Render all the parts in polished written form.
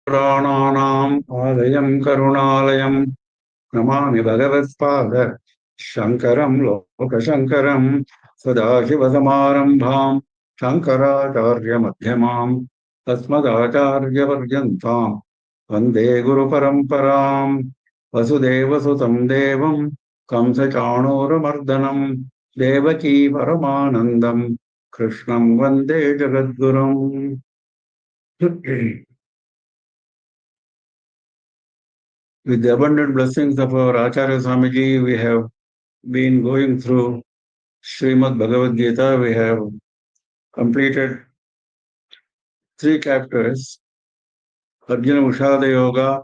पुराणानाम् आलयम् करुणालयम् नमामि भगवत्पाद शङ्करम् लोकशङ्करम् सदाशिवसमारम्भाम् शङ्कराचार्यमध्यमाम् अस्मदाचार्यपर्यन्ताम् वन्दे गुरुपरम्पराम् वसुदेवसुतम् देवम् कंसचाणूरमर्दनम् देवकी परमानन्दम् कृष्णम् वन्दे जगद्गुरुम्. With the abundant blessings of our Acharya Swamiji, we have been going through Srimad Bhagavad Gita. We have completed 3 chapters: Arjuna Ushada Yoga,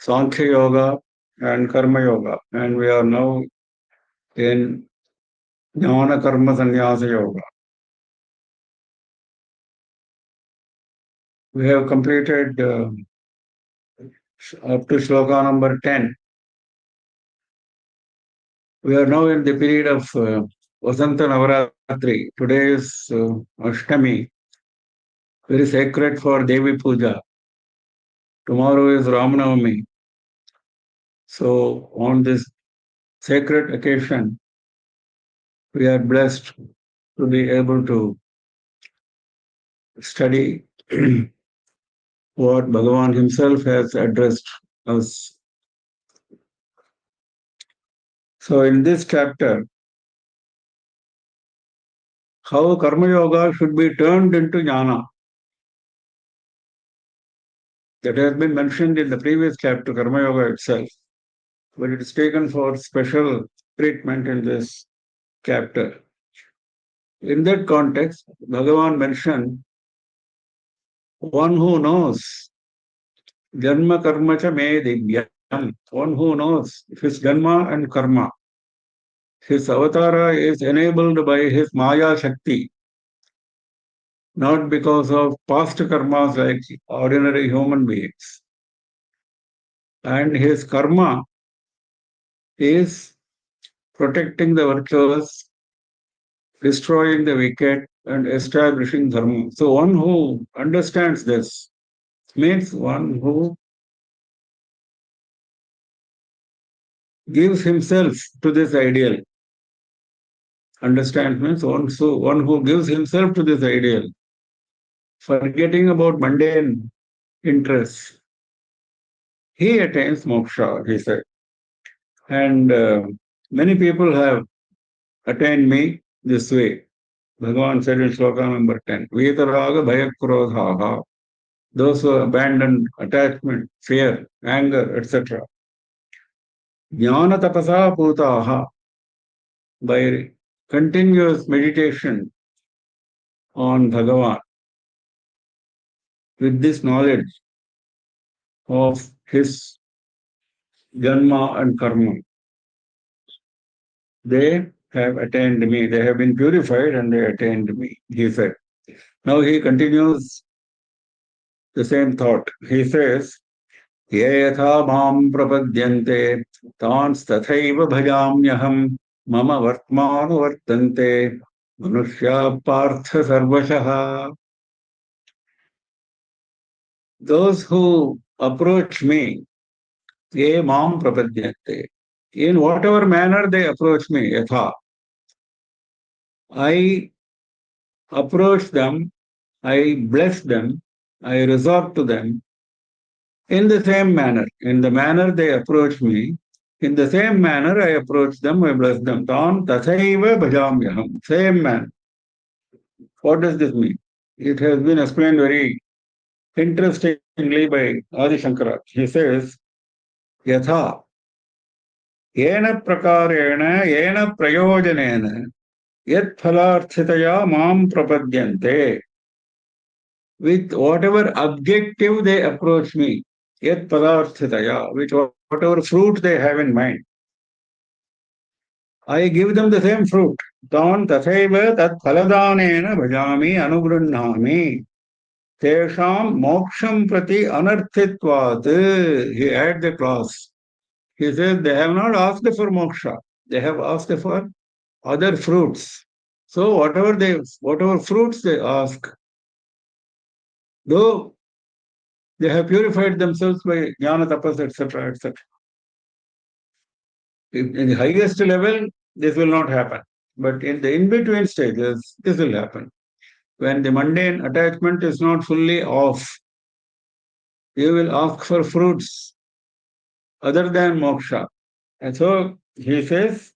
Sankhya Yoga, and Karma Yoga. And we are now in Jnana Karma Sannyasa Yoga. We have completed up to shloka number 10. We are now in the period of Vasanta Navaratri. Today is Ashtami, very sacred for Devi Puja. Tomorrow is Ramanavami. So on this sacred occasion, we are blessed to be able to study what Bhagavan himself has addressed us. So in this chapter, how Karma Yoga should be turned into Jnana. That has been mentioned in the previous chapter, Karma Yoga itself, but it is taken for special treatment in this chapter. In that context, Bhagavan mentioned one who knows Janma Karma Cha Me Divyam, one who knows his Janma and Karma. His avatara is enabled by his Maya Shakti, not because of past karmas like ordinary human beings. And his karma is protecting the virtuous, destroying the wicked, and establishing dharma. So one who understands this means one who gives himself to this ideal. Understand means one who gives himself to this ideal, forgetting about mundane interests. He attains moksha, he said. And many people have attained me this way. Bhagavan said in shloka number 10, Vitaraga Bhayakrodhaha, those who abandon attachment, fear, anger, etc. Jnana tapasa putaha, by continuous meditation on Bhagavan, with this knowledge of his Janma and Karma, they have attained me. They have been purified and they attained me, he said. Now he continues the same thought. He says, Ye yatha mam prapadyante tans tathaiva bhajamyaham mama vartmanu vartante manushya partha sarvashaha. Those who approach me, ye mam prapadyante, in whatever manner they approach me, yatha, I approach them, I bless them, I resort to them in the same manner. In the manner they approach me, in the same manner I approach them, I bless them. Tam tathaiva bhajamyaham. Same manner. What does this mean? It has been explained very interestingly by Adi Shankara. He says, Yatha, yena prakarena, yena prayojanena, yat phalarthitaya mam prapadyante. With whatever objective they approach me, yat padarthitaya, with whatever fruit they have in mind, I give them the same fruit. Tan tathaiva tat phaladanena bhajami anugrunnami. Tesham moksham prati anarthitvat. He adds the clause. He says they have not asked for moksha. They have asked for other fruits. So whatever fruits they ask, though They have purified themselves by jnana, tapas, etc., etc. In the highest level, this will not happen. But in the in-between stages, this will happen. When the mundane attachment is not fully off, you will ask for fruits other than moksha. And so he says,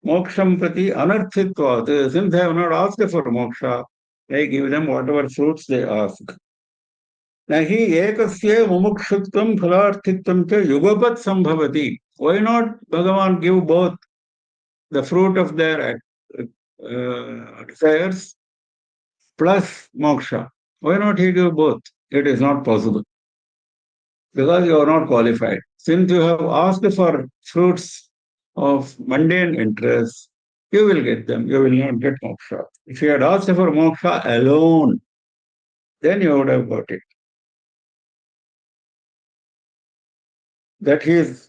moksham prati anarthitvat. Since they have not asked for moksha, I give them whatever fruits they ask. Nahi ekasya mumukshutvam phalarthitvam cha yugapat sambhavati. Why not Bhagavan give both the fruit of their desires plus moksha? Why not he give both? It is not possible because you are not qualified. Since you have asked for fruits of mundane interests, you will get them. You will not get moksha. If you had asked for moksha alone, then you would have got it. That he is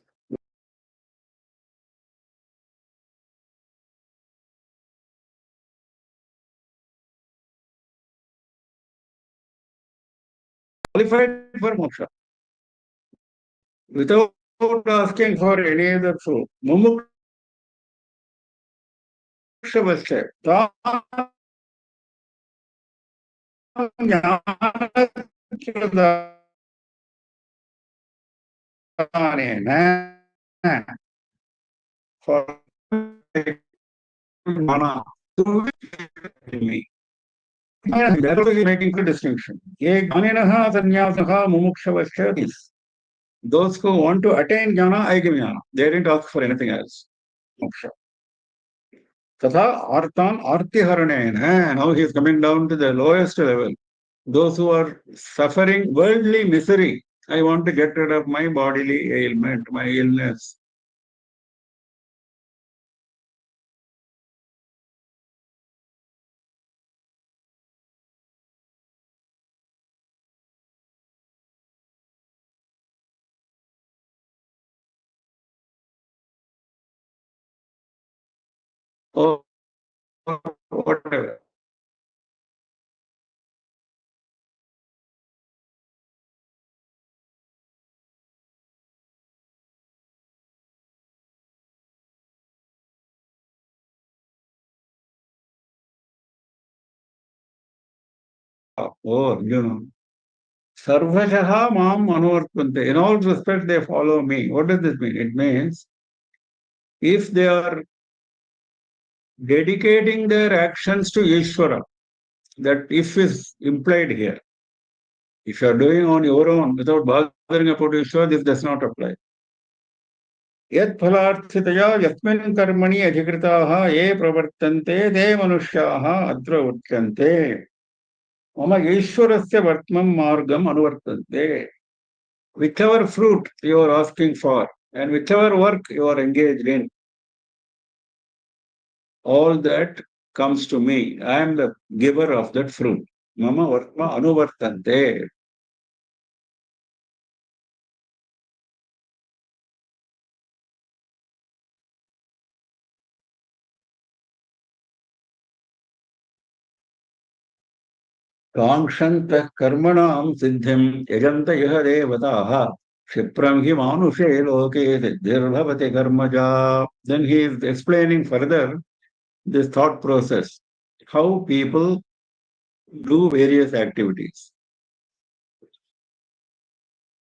qualified for moksha without asking for any other fruit. Mumukshavasya. For mana. Me. That is making the distinction. Those who want to attain jnana, I give jnana. They didn't ask for anything else. Moksha. Tatha artan artiharanena. Now he is coming down to the lowest level. Those who are suffering worldly misery. I want to get rid of my bodily ailment, my illness. Or whatever. Or, Sarvashaha mam anuvartante. In all respects, they follow me. What does this mean? It means if they are dedicating their actions to Ishvara, that if is implied here. If you are doing on your own without bothering about Ishvara, this does not apply. Yat phalarthitaya yasmin karmani adhikritaha ye pravartante te manushyaha atra uchyante. Mama Ishwarasya vartmam margam anuvartante. Whichever fruit you are asking for and whichever work you are engaged in, all that comes to me. I am the giver of that fruit. Mama vartma anuvartante. कांक्षन्तः कर्मणां सिद्धिं यजन्त इह देवताः क्षिप्रं हि मानुषे लोके सिद्धिर्भवति कर्मजा. Then he is explaining further this thought process, how people do various activities,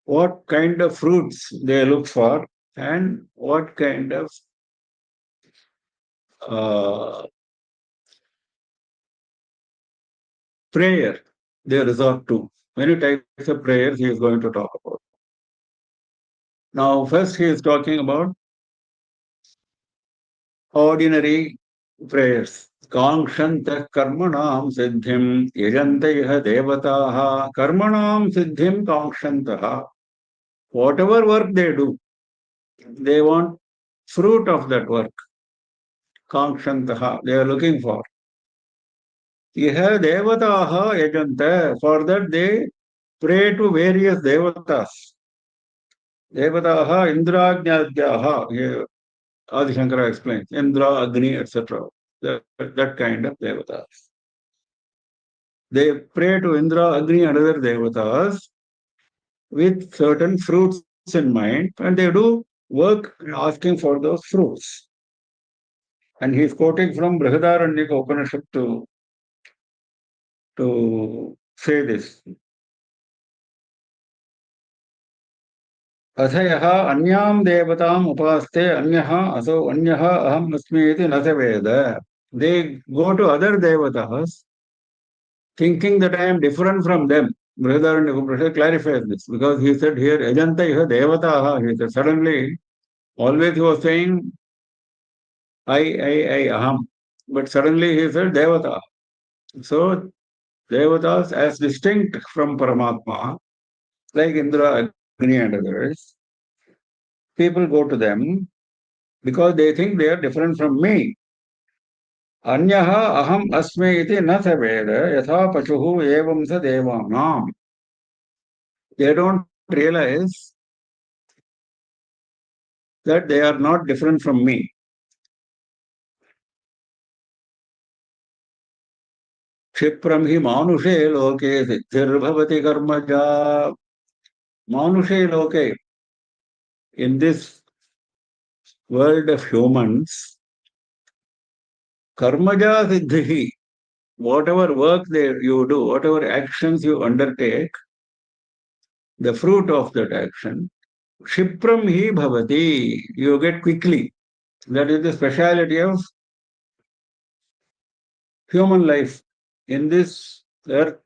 what kind of fruits they look for, and what kind of uh, prayer they resort to. Many types of prayers he is going to talk about. Now, first he is talking about ordinary prayers. Kankshantah karmanam siddhim yajantayah devataha karmanam siddhim kankshantah. Whatever work they do, they want fruit of that work. Kankshantah, they are looking for. Iha devataha yajantah, for that they pray to various devatas. Devataha indrajnadhyaha, Adi Shankara explains, Indra, Agni, etc. That kind of devatas. They pray to Indra, Agni, and other devatas with certain fruits in mind, and they do work asking for those fruits. And he's quoting from Brihadaranyaka Upanishad to say this. अथ यः अन्यां देवताम् उपास्ते अन्यः असौ अन्यः अहम् अस्मि इति न स वेद. They go to other devatas thinking that I am different from them. Brihadaranyaka clarifies this because he said here, Ajanta iha devataha. He said suddenly, always he was saying I, aham. But suddenly he said devata. So devatas as distinct from Paramatma, like Indra, Agni and others, people go to them because they think they are different from me. अन्यः अहम् अस्मि इति न स वेद यथा पशुः एवं स देवानाम्. They don't realize that they are not different from me. क्षिप्रं हि मानुषे लोके सिद्धिर्भवति कर्मजा. Manushe loke, in this world of humans, karmaja siddhi, whatever work you do, whatever actions you undertake, the fruit of that action, Shipram hi bhavati, you get quickly. That is the speciality of human life. In this earth,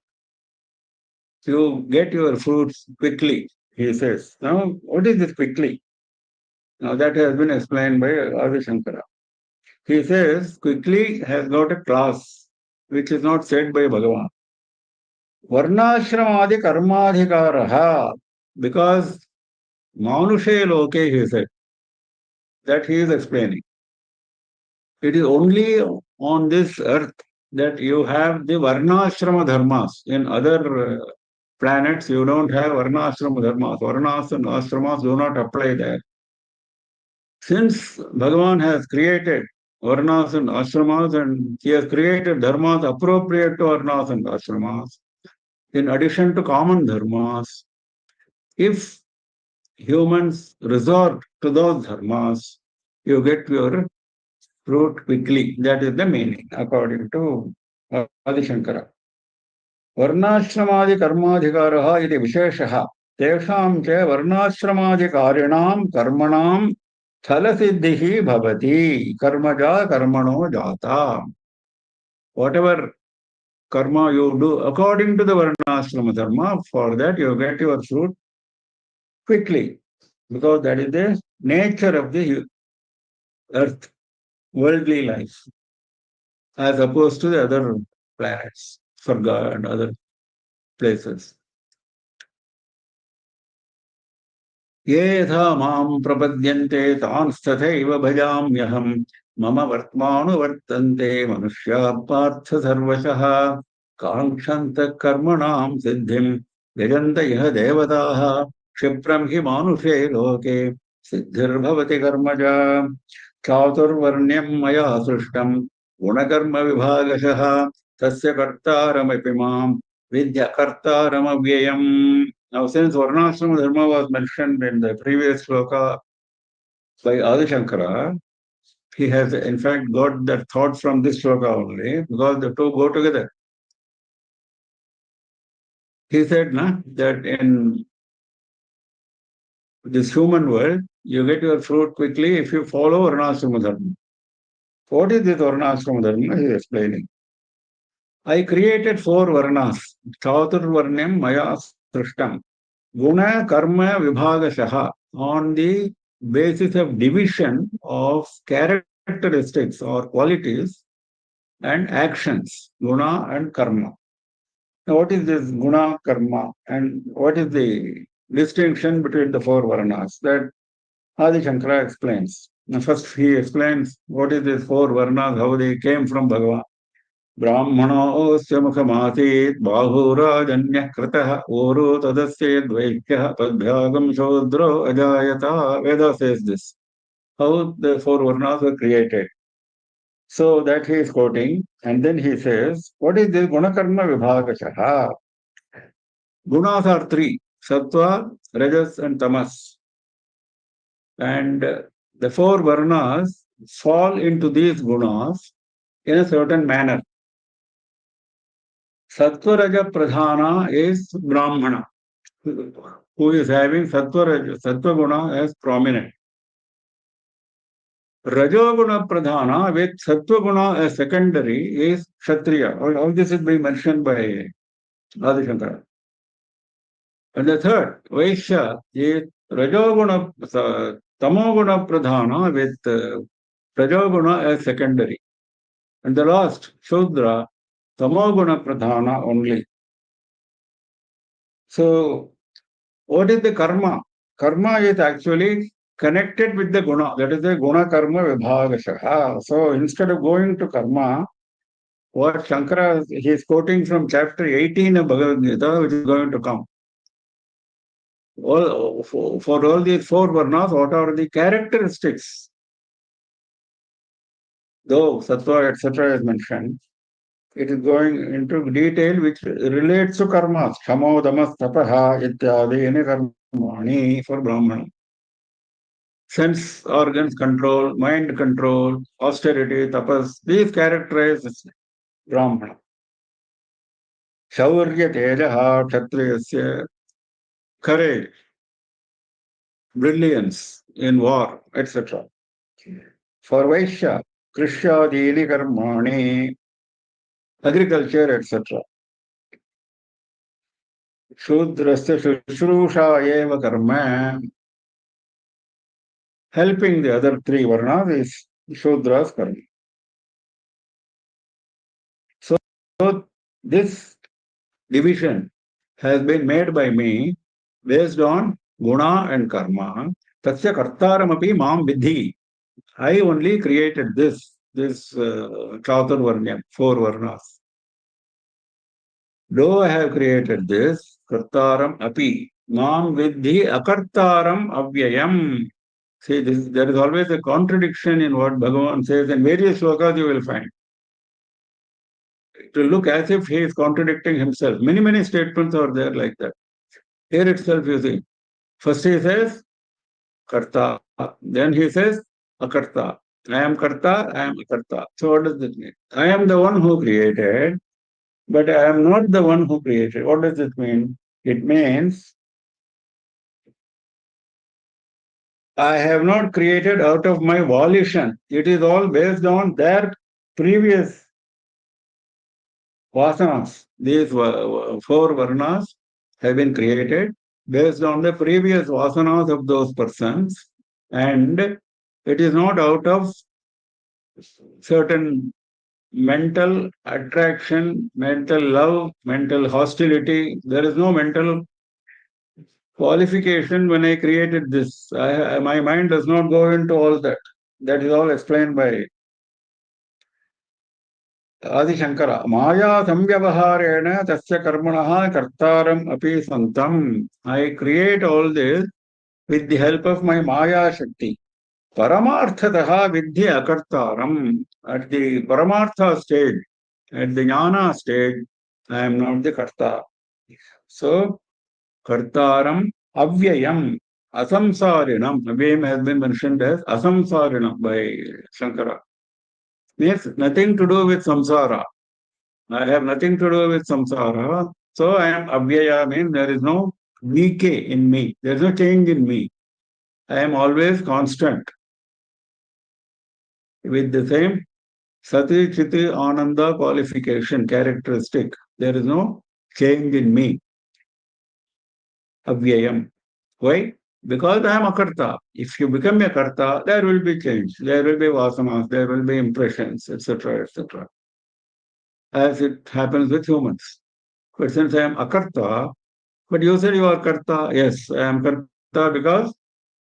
you get your fruits quickly, he says. Now, what is this quickly? Now, that has been explained by Adi Shankara. He says, quickly has got a class, which is not said by Bhagavan. Varnashrama karmadhikaraha, because manushe loke, he said, that he is explaining. It is only on this earth that you have the varnashrama dharmas. In other planets, you don't have varnashrama dharmas. Varnas and ashramas do not apply there. Since Bhagavan has created varnas and ashramas and he has created dharmas appropriate to varnas and ashramas, in addition to common dharmas, if humans resort to those dharmas, you get your fruit quickly. That is the meaning, according to Adi Shankara. Varnashramaadi karmadhikaraha iti visheshaha. Tesham che varnashramaadhikariणां karmanam thalasiddhihi bhavati. Karmaja karmano jata. Whatever karma you do according to the varnashrama dharma, for that you get your fruit quickly, because that is the nature of the earth, worldly life, as opposed to the other planets, Sarga and other places. ये यथा मां प्रपद्यन्ते तांस्तथैव भजाम्यहम् मम वर्त्मानुवर्तन्ते मनुष्याः पार्थ सर्वशः काङ्क्षन्तः कर्मणां सिद्धिं यजन्त इह देवताः क्षिप्रं हि मानुषे लोके सिद्धिर्भवति कर्मजा चातुर्वर्ण्यं मया सृष्टं गुणकर्मविभागशः तस्य कर्तारमपि मां विद्य कर्तारमव्ययम्. Now, since Varnashrama Dharma was mentioned in the previous sloka by Adi Shankara, he has in fact got that thought from this sloka only, because the two go together. He said that in this human world, you get your fruit quickly if you follow Varnashrama Dharma. What is this Varnashrama Dharma? He is explaining. I created 4 Varnas. Chaturvarnyam Maya Srishtam. Guna Karma Vibhagashaha, on the basis of division of characteristics or qualities and actions, guna and karma. Now, what is this guna, karma, and what is the distinction between the 4 varnas? That Adi Shankara explains. Now, first he explains what is these 4 varnas, how they came from Bhagavan. ब्राह्मणोऽस्य मुखमासीत् बाहुराजन्यः कृतः ऊरो तदस्येद्वैक्यः तद्भ्यागं शूद्रो अजायत. Veda says this, how the 4 varnas were created. So that he is quoting, and then he says, what is this gunakarma vibhagashaha? Gunas are 3. Sattva, Rajas and Tamas. And the four Varnas fall into these gunas in a certain manner. Sattva Raja Pradhana is Brahmana, who is having Sattva Guna as prominent. Rajoguna Pradhana with Sattva Guna as secondary is Kshatriya. All this is being mentioned by Adi Shankara. And the third, Vaishya, is Rajoguna, Tamoguna Pradhana with Rajoguna as secondary. And the last, Shudra, Tamoguna Pradhana only. So, what is the karma? Karma is actually connected with the guna. That is the guna karma vibhagasha. So, instead of going to karma, what Shankara, he is quoting from chapter 18 of Bhagavad Gita, which is going to come. For all these four varnas, what are the characteristics? Though sattva, etc. is mentioned, it is going into detail which relates to karmas. Shamo, damas, tapaha, ityadi, any karmani for Brahmana. Sense organs control, mind control, austerity, tapas, these characterize Brahmana. Shaurya, tejaha, kshatriyasya, courage, brilliance in war, etc. For Vaishya, Krishyadini karmani, agriculture, etc. Shudrasya shushrusha eva karma, helping the other three varnas is Shudra's karma. So this division has been made by me based on guna and karma. Tasya kartaramapi mam vidhi. I only created this Chaturvarnyam, four varnas. Though I have created this, kartaram api, mam vidhi akartaram avyayam. See, there is always a contradiction in what Bhagavan says. In various slokas you will find. To look as if he is contradicting himself. Many statements are there like that. Here itself you see. First he says, karta. Then he says, akarta. I am karta, I am akarta. So what does this mean? I am the one who created, but I am not the one who created. What does it mean? It means I have not created out of my volition. It is all based on their previous vasanas. These four varnas have been created based on the previous vasanas of those persons, and it is not out of certain mental attraction, mental love, mental hostility. There is no mental qualification when I created this. My mind does not go into all that. That is all explained by Adi Shankara. Maya samvyavaharena tasya karmanaha kartaram api santam. I create all this with the help of my Maya Shakti. Paramarthataha vidhi akartaram. At the Paramartha stage, at the Jnana stage, I am not the Karta. So, Kartaram avyayam, asamsarinam. Avyayam has been mentioned as asamsarinam by Shankara. Means nothing to do with samsara. I have nothing to do with samsara. So I am avyaya, means there is no decay in me. There is no change in me. I am always constant with the same Sati Chiti Ananda qualification, characteristic. There is no change in me. Avyayam. Why? Because I am a karta. If you become a karta, there will be change. There will be vasanas, there will be impressions, etc., etc. As it happens with humans. But since I am a karta, but you said you are karta. Yes, I am karta because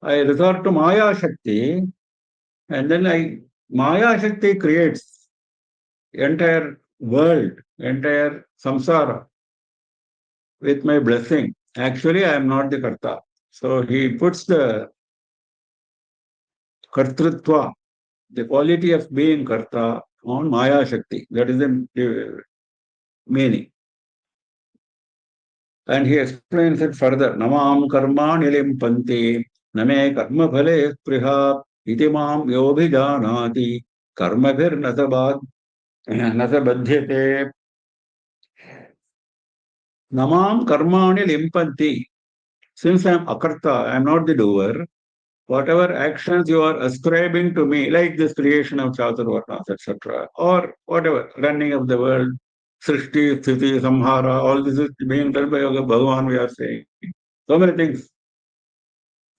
I resort to Maya Shakti, and then Maya Shakti creates entire world, entire samsara with my blessing. Actually, I am not the karta. So he puts the kartrutva, the quality of being karta, on Maya Shakti. That is the meaning. And he explains it further. Namam karma nilimpanti, name karma phale spriha, iti mam yobhijanati, karma bhir nasabadhyate. Namam karmani limpanti. Since I am akarta, I am not the doer, whatever actions you are ascribing to me, like this creation of Chaturvarnas, etc., or whatever, running of the world, Srishti, Sthiti, Samhara, all this is being done by Bhagavan, we are saying. So many things.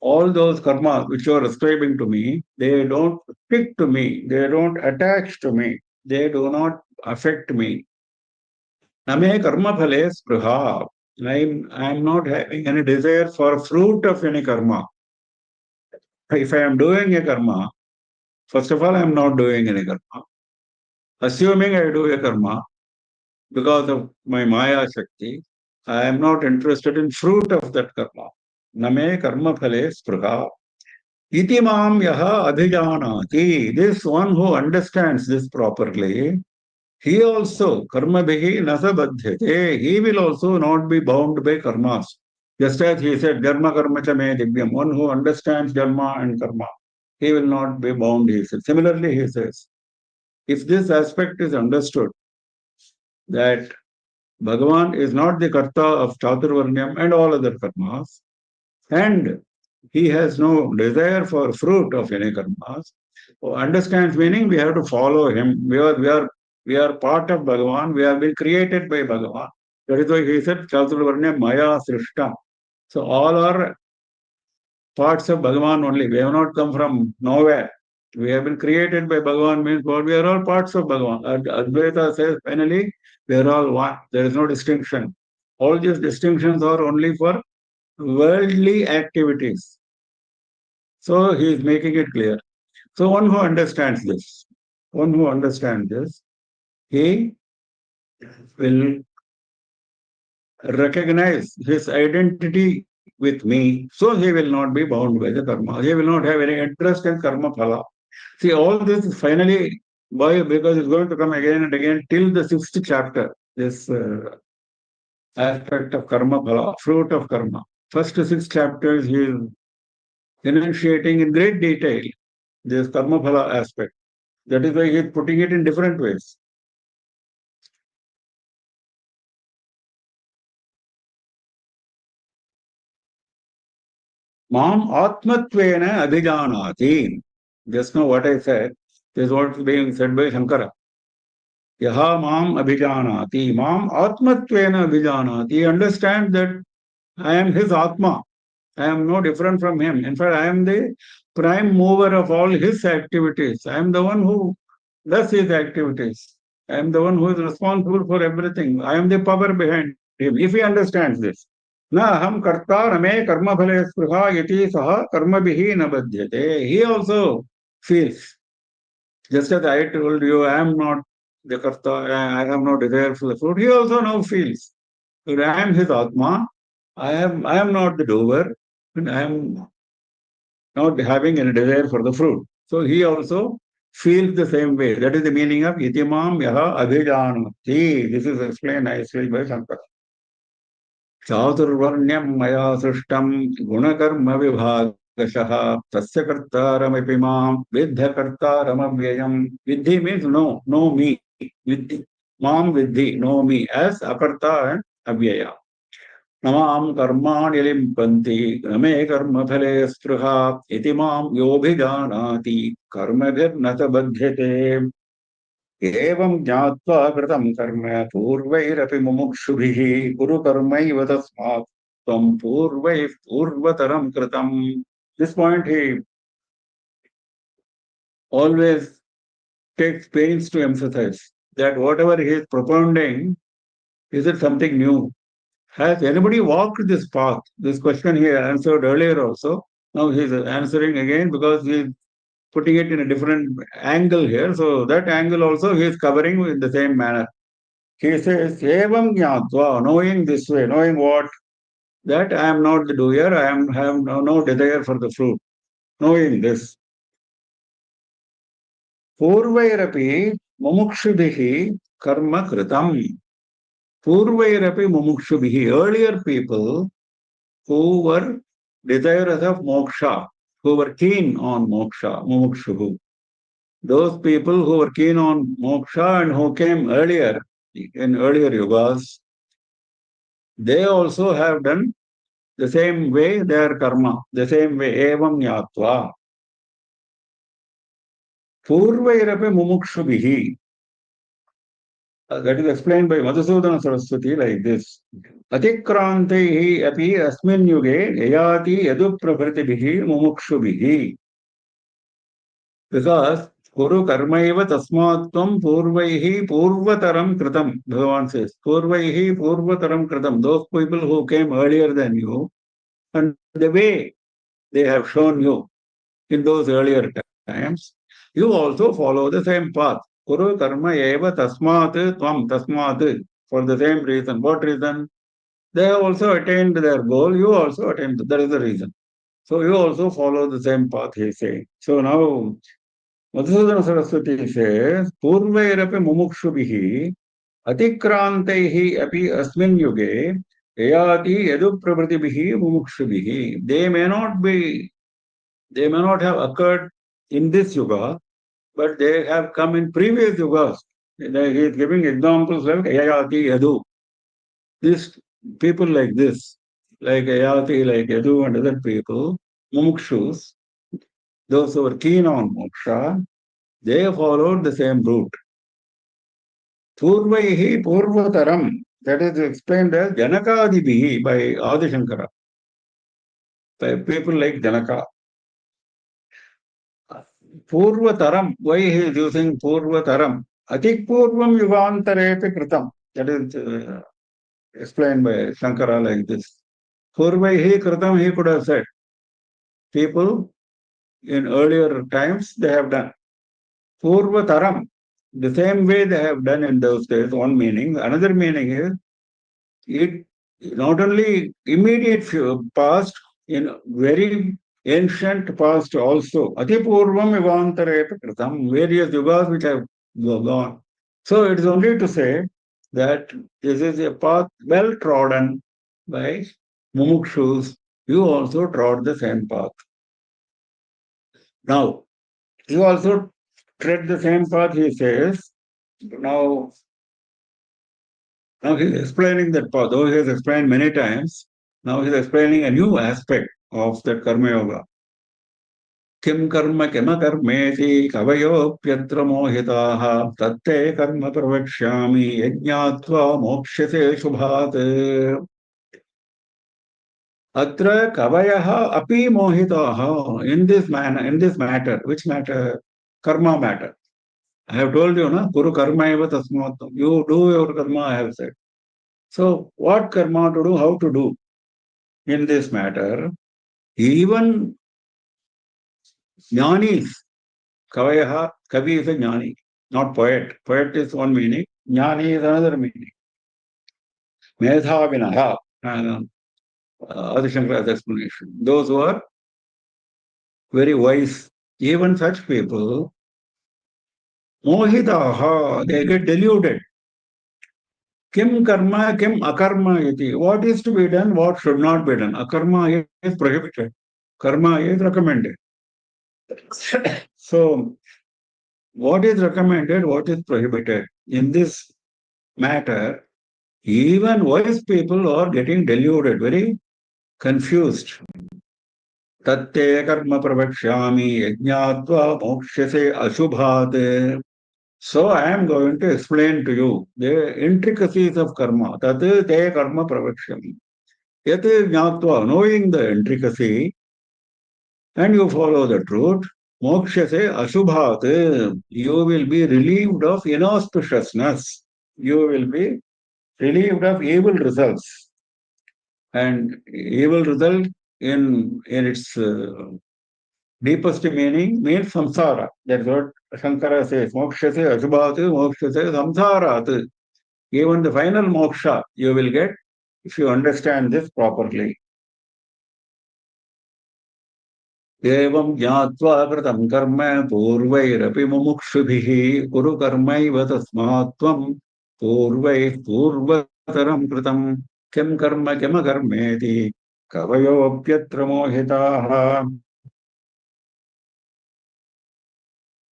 All those karmas which you are ascribing to me, they don't stick to me, they don't attach to me, they do not affect me. Name karma phale spruha. I'm not having any desire for fruit of any karma. If I am doing a karma, first of all, I am not doing any karma. Assuming I do a karma because of my Maya Shakti, I am not interested in fruit of that karma. Name karma phale spruha. Iti mam yaha abhijanati. This one who understands this properly, he also, karma bihi nasa badhyate. He will also not be bound by karmas. Just as he said, dharma karma cha me divyam. One who understands dharma and karma, he will not be bound, he said. Similarly, he says, if this aspect is understood, that Bhagavan is not the karta of Chaturvarnyam and all other karmas, and he has no desire for fruit of any karmas. Understands meaning we have to follow him. We are part of Bhagavan. We have been created by Bhagavan. That is why he said Chaturvarnya Maya Srishta. So all are parts of Bhagavan only. We have not come from nowhere. We have been created by Bhagavan means what? We are all parts of Bhagavan. Advaita says finally, we are all one. There is no distinction. All these distinctions are only for worldly activities. So he is making it clear. So one who understands this, he will recognize his identity with me. So he will not be bound by the karma. He will not have any interest in karma phala. See, all this is finally, why? Because it's going to come again and again till the 6th chapter, this aspect of karma phala, fruit of karma. First 6 chapters, he is enunciating in great detail this karma phala aspect. That is why he is putting it in different ways. Mam atmatvena abhijanati. Just now what I said, this is what is being said by Shankara. Yaha mam abhijanati. Mam atmatvena abhijanati. He understands that I am his atma. I am no different from him. In fact, I am the prime mover of all his activities. I am the one who does his activities. I am the one who is responsible for everything. I am the power behind him. If he understands this. न अहम कर्ता न मे कर्म फले स्पृहा यति सह कर्म बिहि न बध्यते. He also feels, just as I told you, I am not the karta, I have no desire for the fruit. He also now feels that I am his atma. I am not the doer, and I am not having any desire for the fruit. So he also feels the same way. That is the meaning of itimam yaha abhijanati. This is explained nicely by Shankara. चातुर्वर्ण्यं मया सृष्टं गुणकर्मविभागशः तस्य कर्तारमपि मां विद्ध कर्तारमव्ययम्. Viddhi means know me. Viddhi, मां विद्धि, know me as akarta and avyaya. नमां कर्माणि लिम्पन्ति न मे कर्मफले स्पृहा इति मां योऽभिजानाति कर्मभिर्न च बध्यते. एवं ज्ञात्वा कृतं कर्म पूर्वैरपि मुमुक्षुभिः कुरु कर्मैव तस्मात् त्वं पूर्वैः पूर्वतरं कृतम्. This point he always takes pains to emphasize that whatever he is propounding, is it something new? Has anybody walked this path? This question he answered earlier also. Now he is answering again because he is putting it in a different angle here. So that angle also he is covering in the same manner. He says, Evam Jnatva, knowing this way, knowing what? That I am not the doer, I have no desire for the fruit. Knowing this. Purvairapi mumukshubhihi karma kritam. Purvairapi mumukshubhihi, earlier people who were desirous of moksha, who were keen on moksha, mumukshuhu. Those people who were keen on moksha and who came earlier, in earlier yugas, they also have done the same way their karma, the same way, evam yatva. Purvairapi mumukshubhihi. That is explained by Madhusudana Saraswati like this. Atikrantaihi api asmin yuge yayati yaduprabhritibihi mumukshubhihi. Because Kuru karmaiva tasmatvam purvaihi purvataram kritam. Bhagavan says, purvaihi purvataram kritam. Those people who came earlier than you, and the way they have shown you in those earlier times, you also follow the same path. Kuru karma eva tasmat tvam tasmat. For the same reason. What reason? They have also attained their goal. You also attained. That is the reason. So you also follow the same path, he is saying. So now Madhusudana Saraswati says, Purvairapi mumukshubhihi atikrantaihi api asmin yuge yayati yadu pravritibihi mumukshubhihi. They may not have occurred in this yuga, but they have come in previous yugas. He is giving examples like yayati yadu. These people like this, like yayati, like yadu and other people, mumukshus, those who are keen on moksha, they followed the same route. Purvaihi purvataram, that is explained as Janakadibihi by Adi Shankara, by people like Janaka. Purvataram, why he is using Purvataram? Atik Purvam Yugantarepi Kritam. That is explained by Shankara like this. Purvaihi Kritam, he could have said. People in earlier times, they have done. Purvataram, the same way they have done in those days, one meaning. Another meaning is, it not only immediate past, in very ancient past also. Atipurvam yugantarepi kritam, various yugas which have gone. So it is only to say that this is a path well trodden by mumukshus. You also trod the same path. Now, you also tread the same path, he says. Now he is explaining that path, though he has explained many times. Now he is explaining a new aspect of that karma yoga. Kim karma kima karmeti kavayopyatra mohitaha tatte karma pravakshyami yajnatva mokshase shubhat. Atra kavayaha api mohitaha. In this matter, which matter? Karma matter. I have told you, na? Kuru karma eva tasmatam. You do your karma, I have said. So, what karma to do, how to do in this matter? Even jnanis, kavayaha, kavi is a jnani, not poet. Poet is one meaning, jnani is another meaning. Medhavinaha, Adi Shankara's explanation. Those who are very wise, even such people, mohitaha, they get deluded. Kim karma, kim akarma iti. What is to be done, what should not be done. Akarma is prohibited. Karma is recommended. So, what is recommended, what is prohibited? In this matter, even wise people are getting deluded, very confused. Tatte karma pravakshyami yajnatva mokshase ashubhat. So I am going to explain to you the intricacies of karma. Tat te karma pravakshyami. Yat jnatva, knowing the intricacy, and you follow the truth, mokshase ashubhat, you will be relieved of inauspiciousness. You will be relieved of evil results. And evil result in its deepest meaning means samsara. That's what Shankara says. Mokshase ashubhat, mokshase samsarat. Even the final moksha you will get if you understand this properly. Evam jnatva kritam karma purvairapi mumukshubhihi kuru karmaiva tasmatvam purvai purva तारं कृतं किं कर्म किमकर्मेति कवयोऽप्यत्र मोहिताः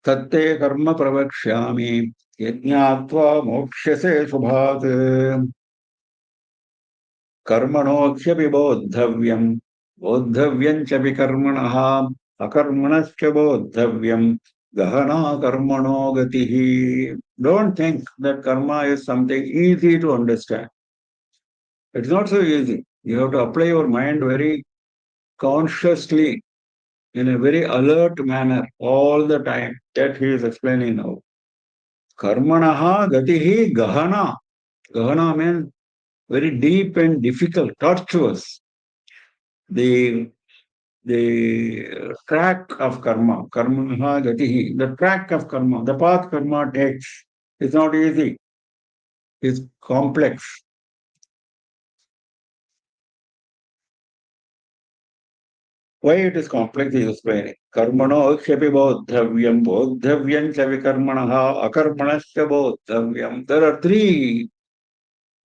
तत्ते कर्म प्रवक्ष्यामि यज्ञात्वा मोक्ष्यसे शुभात् कर्मणोऽप्यपि बोद्धव्यम् बोद्धव्यम् च विकर्मणः अकर्मणश्च बोद्धव्यम् गहना कर्मणो गतिः. Don't think that karma is something easy to understand. It's not so easy. You have to apply your mind very consciously in a very alert manner all the time. That he is explaining now. Karmanaha gatihi gahana. Gahana means very deep and difficult, tortuous. The track of karma, karmanaha gatihi, the track of karma, the path karma takes is not easy. It's complex. Why it is complex is explaining. Karmano kshapi bodhavyam, bodhavyam cha vikarmanaha, akarmanasya bodhavyam. There are three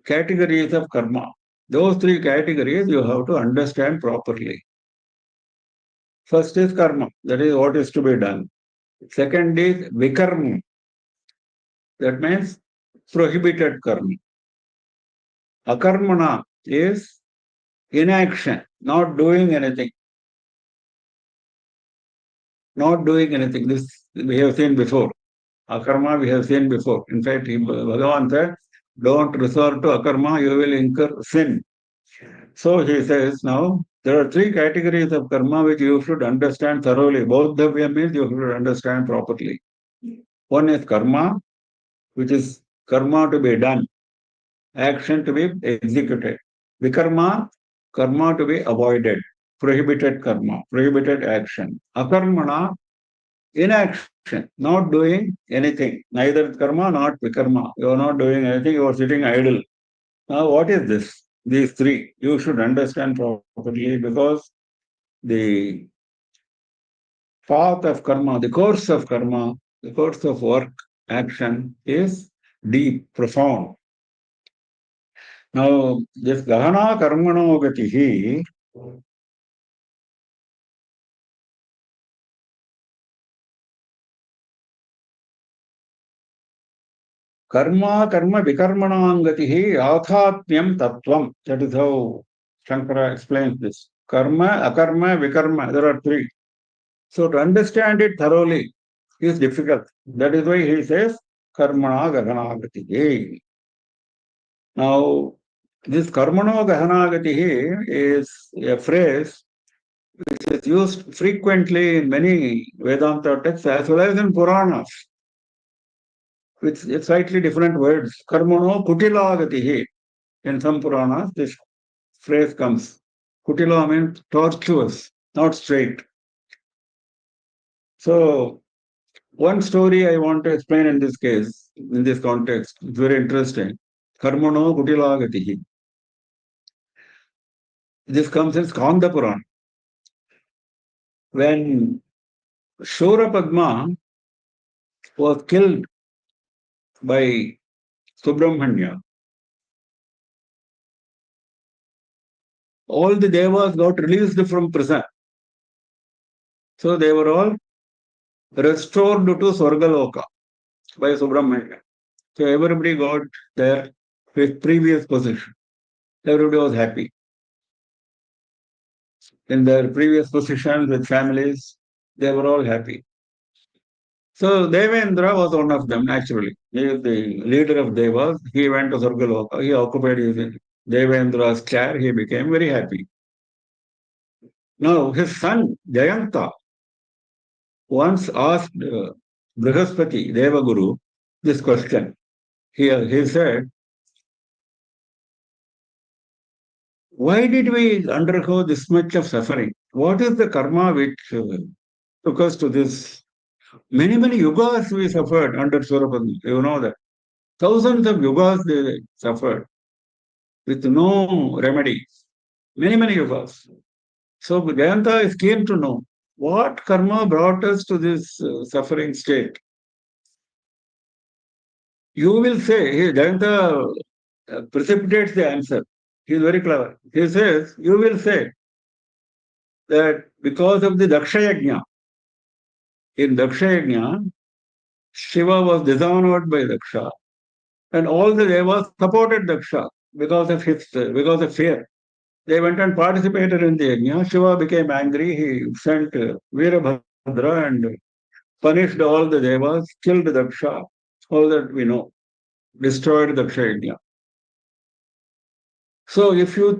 categories of karma. Those three categories you have to understand properly. First is karma, that is what is to be done. Second is vikarma, that means prohibited karma. Akarmana is inaction, not doing anything. Not doing anything. This we have seen before. Akarma we have seen before. In fact, Bhagavan said, don't resort to akarma, you will incur sin. So he says now, there are three categories of karma which you should understand thoroughly. Both the way means you should understand properly. One is karma, which is karma to be done, action to be executed. Vikarma, karma to be avoided, prohibited karma, prohibited action. Akarmana, inaction, not doing anything, neither karma nor vikarma. You are not doing anything, you are sitting idle. Now, what is this? These three, you should understand properly because the path of karma, the course of karma, the course of work, action is deep, profound. Now, this gahana karmano gatihi, karma vikarmanangatihi athatmyam tattvam. That is how Shankara explains this. Karma, akarma, vikarma, there are three. So to understand it thoroughly is difficult. That is why he says karmana gahanagatihi. Now, this karmano gahanagatihi is a phrase which is used frequently in many Vedanta texts as well as in Puranas. With slightly different words. Karmano kutilagatihi. In some Puranas, this phrase comes. Kutila means tortuous, not straight. So, one story I want to explain in this case, in this context, it's very interesting. Karmano kutilagatihi. This comes in Skanda Purana. When Shurapadma was killed by Subramanya, all the devas got released from prison. So they were all restored to Swargaloka by Subramanya. So everybody got their previous position. Everybody was happy. In their previous positions with families, they were all happy. So Devendra was one of them, naturally. He is the leader of Devas. He went to Swargaloka. He occupied his Devendra's chair. He became very happy. Now, his son, Jayanta, once asked Brihaspati, Devaguru, this question. He said, why did we undergo this much of suffering? What is the karma which took us to this? Many, many yugas we suffered under Surapadma. You know that. Thousands of yugas they suffered with no remedy. Many, many yugas. So Jayanta is keen to know what karma brought us to this suffering state. You will say, hey, Jayanta precipitates the answer. He is very clever. He says, you will say that because of the Daksha in Daksha Shiva was dishonored by Daksha, and all the Devas supported Daksha because of fear. They went and participated in the yajna. Shiva became angry. He sent Veerabhadra and punished all the Devas, killed Daksha. All that we know, destroyed Daksha yajna. So if you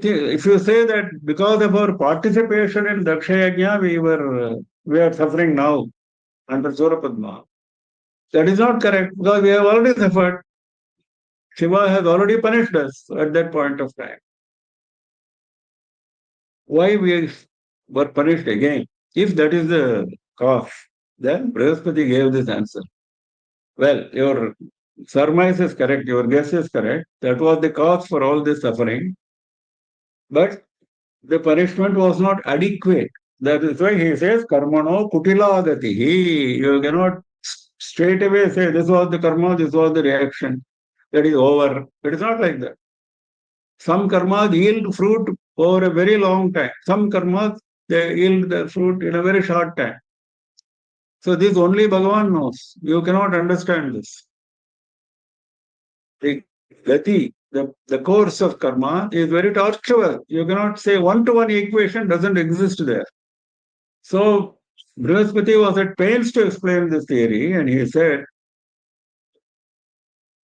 say that because of our participation in Daksha yajna, we are suffering now under Surapadma, that is not correct because we have already suffered. Shiva has already punished us at that point of time. Why we were punished again? If that is the cause, then Brihaspati gave this answer. Well, your surmise is correct, your guess is correct. That was the cause for all this suffering. But the punishment was not adequate. That is why he says, Karmano Kutilagati. You cannot straight away say, this was the karma, this was the reaction. That is over. It is not like that. Some karmas yield fruit over a very long time. Some karmas, they yield the fruit in a very short time. So this only Bhagavan knows. You cannot understand this. The gati, the course of karma is very tortuous. You cannot say one-to-one equation doesn't exist there. So Brihaspati was at pains to explain this theory, and he said,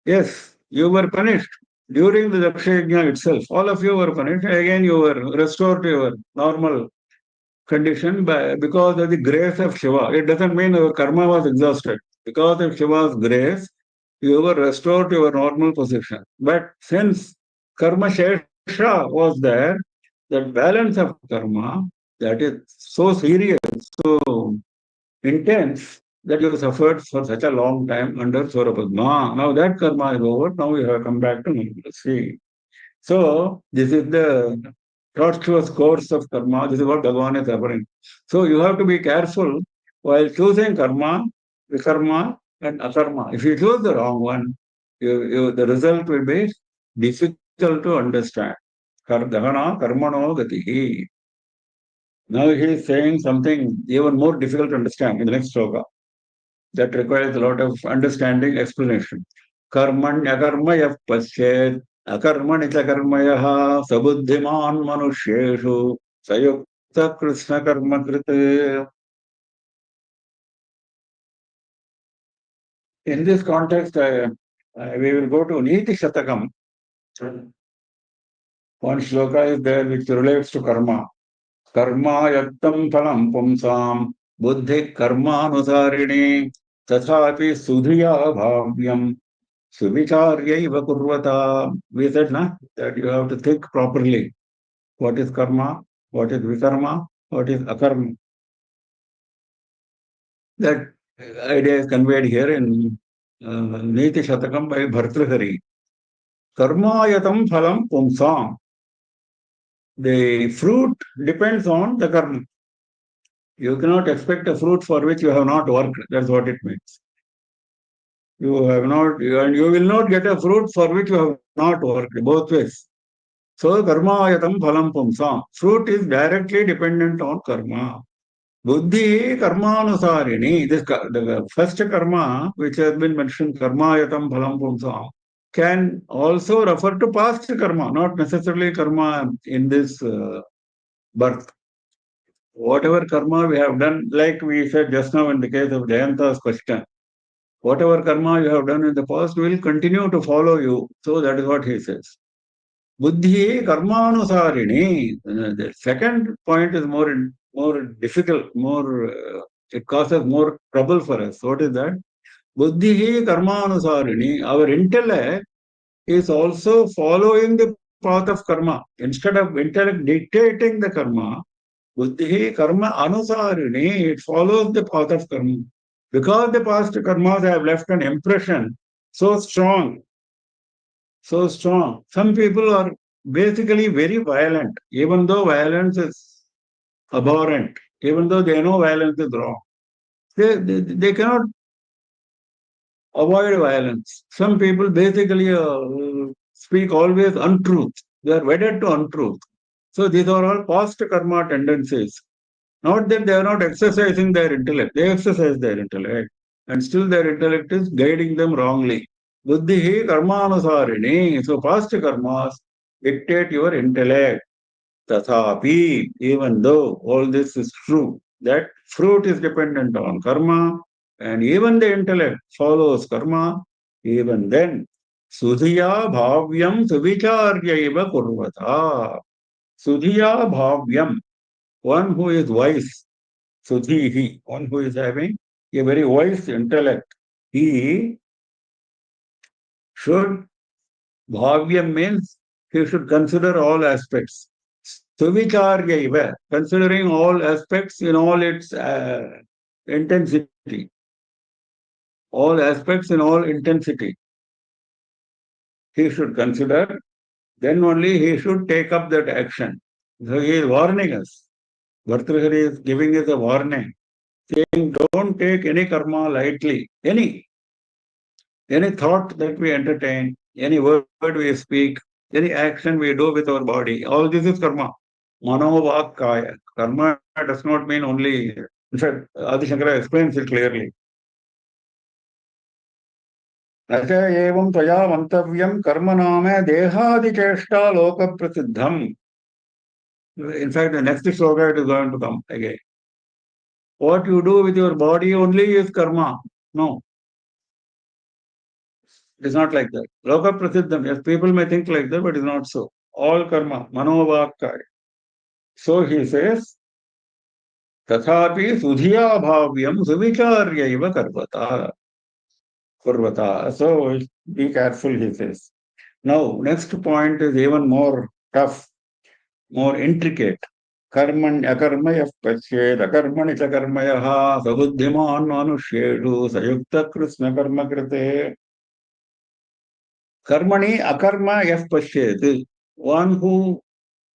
yes, you were punished during the Daksha itself. All of you were punished. Again, you were restored to your normal condition because of the grace of Shiva. It doesn't mean your karma was exhausted. Because of Shiva's grace, you were restored to your normal position. But since karma shesha was there, that balance of karma, that is so serious, so intense, that you suffered for such a long time under Surapadma. Now that karma is over, now you have come back to normalcy. So this is the tortuous course of karma. This is what Bhagavan is offering. So you have to be careful while choosing karma, vikarma, and akarma. If you choose the wrong one, the result will be difficult to understand. Dahana karmano gatihi. Now he is saying something even more difficult to understand in the next sloka. That requires a lot of understanding, explanation. Karmanyakarmaya paschet अकर्मणि च कर्मयः सबुद्धिमान् मनुष्येषु सयुक्त कृष्ण कर्म कृत. In this context, we will go to Niti Shatakam. One shloka is there which relates to karma. Karma yattam phalam pumsam buddhi karmanusarine tathapi sudhiya bhavyam suvicharyaiva kurvata. We said that you have to think properly. What is karma? What is vikarma? What is akarma? That idea is conveyed here in Niti Shatakam by Bhartrihari. Karmayatam phalam pumsam. The fruit depends on the karma. You cannot expect a fruit for which you have not worked. That's what it means. You have not, and you will not get a fruit for which you have not worked, both ways. So, karmayatam phalam pumsam. Fruit is directly dependent on karma. Buddhi karmanusarini. The first karma, which has been mentioned, karmayatam phalam pumsam, can also refer to past karma, not necessarily karma in this birth. Whatever karma we have done, like we said just now in the case of Jayanta's question, whatever karma you have done in the past will continue to follow you. So that is what he says. Buddhi karmanusarini. The second point is more difficult, it causes more trouble for us. What is that? Buddhi karmanusarini. Our intellect is also following the path of karma. Instead of intellect dictating the karma, buddhi karma anusarini, it follows the path of karma. Because the past karmas have left an impression so strong. Some people are basically very violent, even though violence is abhorrent, even though they know violence is wrong. They cannot avoid violence. Some people basically speak always untruth. They are wedded to untruth. So these are all past karma tendencies. Not that they are not exercising their intellect. They exercise their intellect. And still their intellect is guiding them wrongly. Buddhi karmanusarini. So past karmas dictate your intellect. Tathapi, even though all this is true, that fruit is dependent on karma, and even the intellect follows karma, even then, sudhiya bhavyam suvicharyaiva kurvata. Sudhiya bhavyam, one who is wise, sudhihi, one who is having a very wise intellect, he should, bhavyam means he should consider all aspects. Suvicharyaiva, considering all aspects in all its intensity. All aspects in all intensity. He should consider, then only he should take up that action. So he is warning us. Bhartrihari is giving us a warning, saying don't take any karma lightly. Any thought that we entertain, any word we speak, any action we do with our body, all this is karma. Mano vak kaya. Karma does not mean only, in fact, Adi Shankara explains it clearly. न च एवं त्वया मन्तव्यं कर्म नाम देहादिचेष्टा लोकप्रसिद्धम्. In fact, the next sloka it is going to come again. What you do with your body only is karma. No. It is not like that. Loka prasiddham. Yes, people may think like that, but it is not so. All karma. Mano vak kaya. So he says, Tathapi sudhiya bhavyam suvicharyaiva kurvata. So be careful, he says. Now, next point is even more tough, more intricate. Karman akarmayah pasyed akarmani cha karmayah sabuddhiman manushyedu sayukta krishna karma krite. Karmani akarma yah pasyed. One who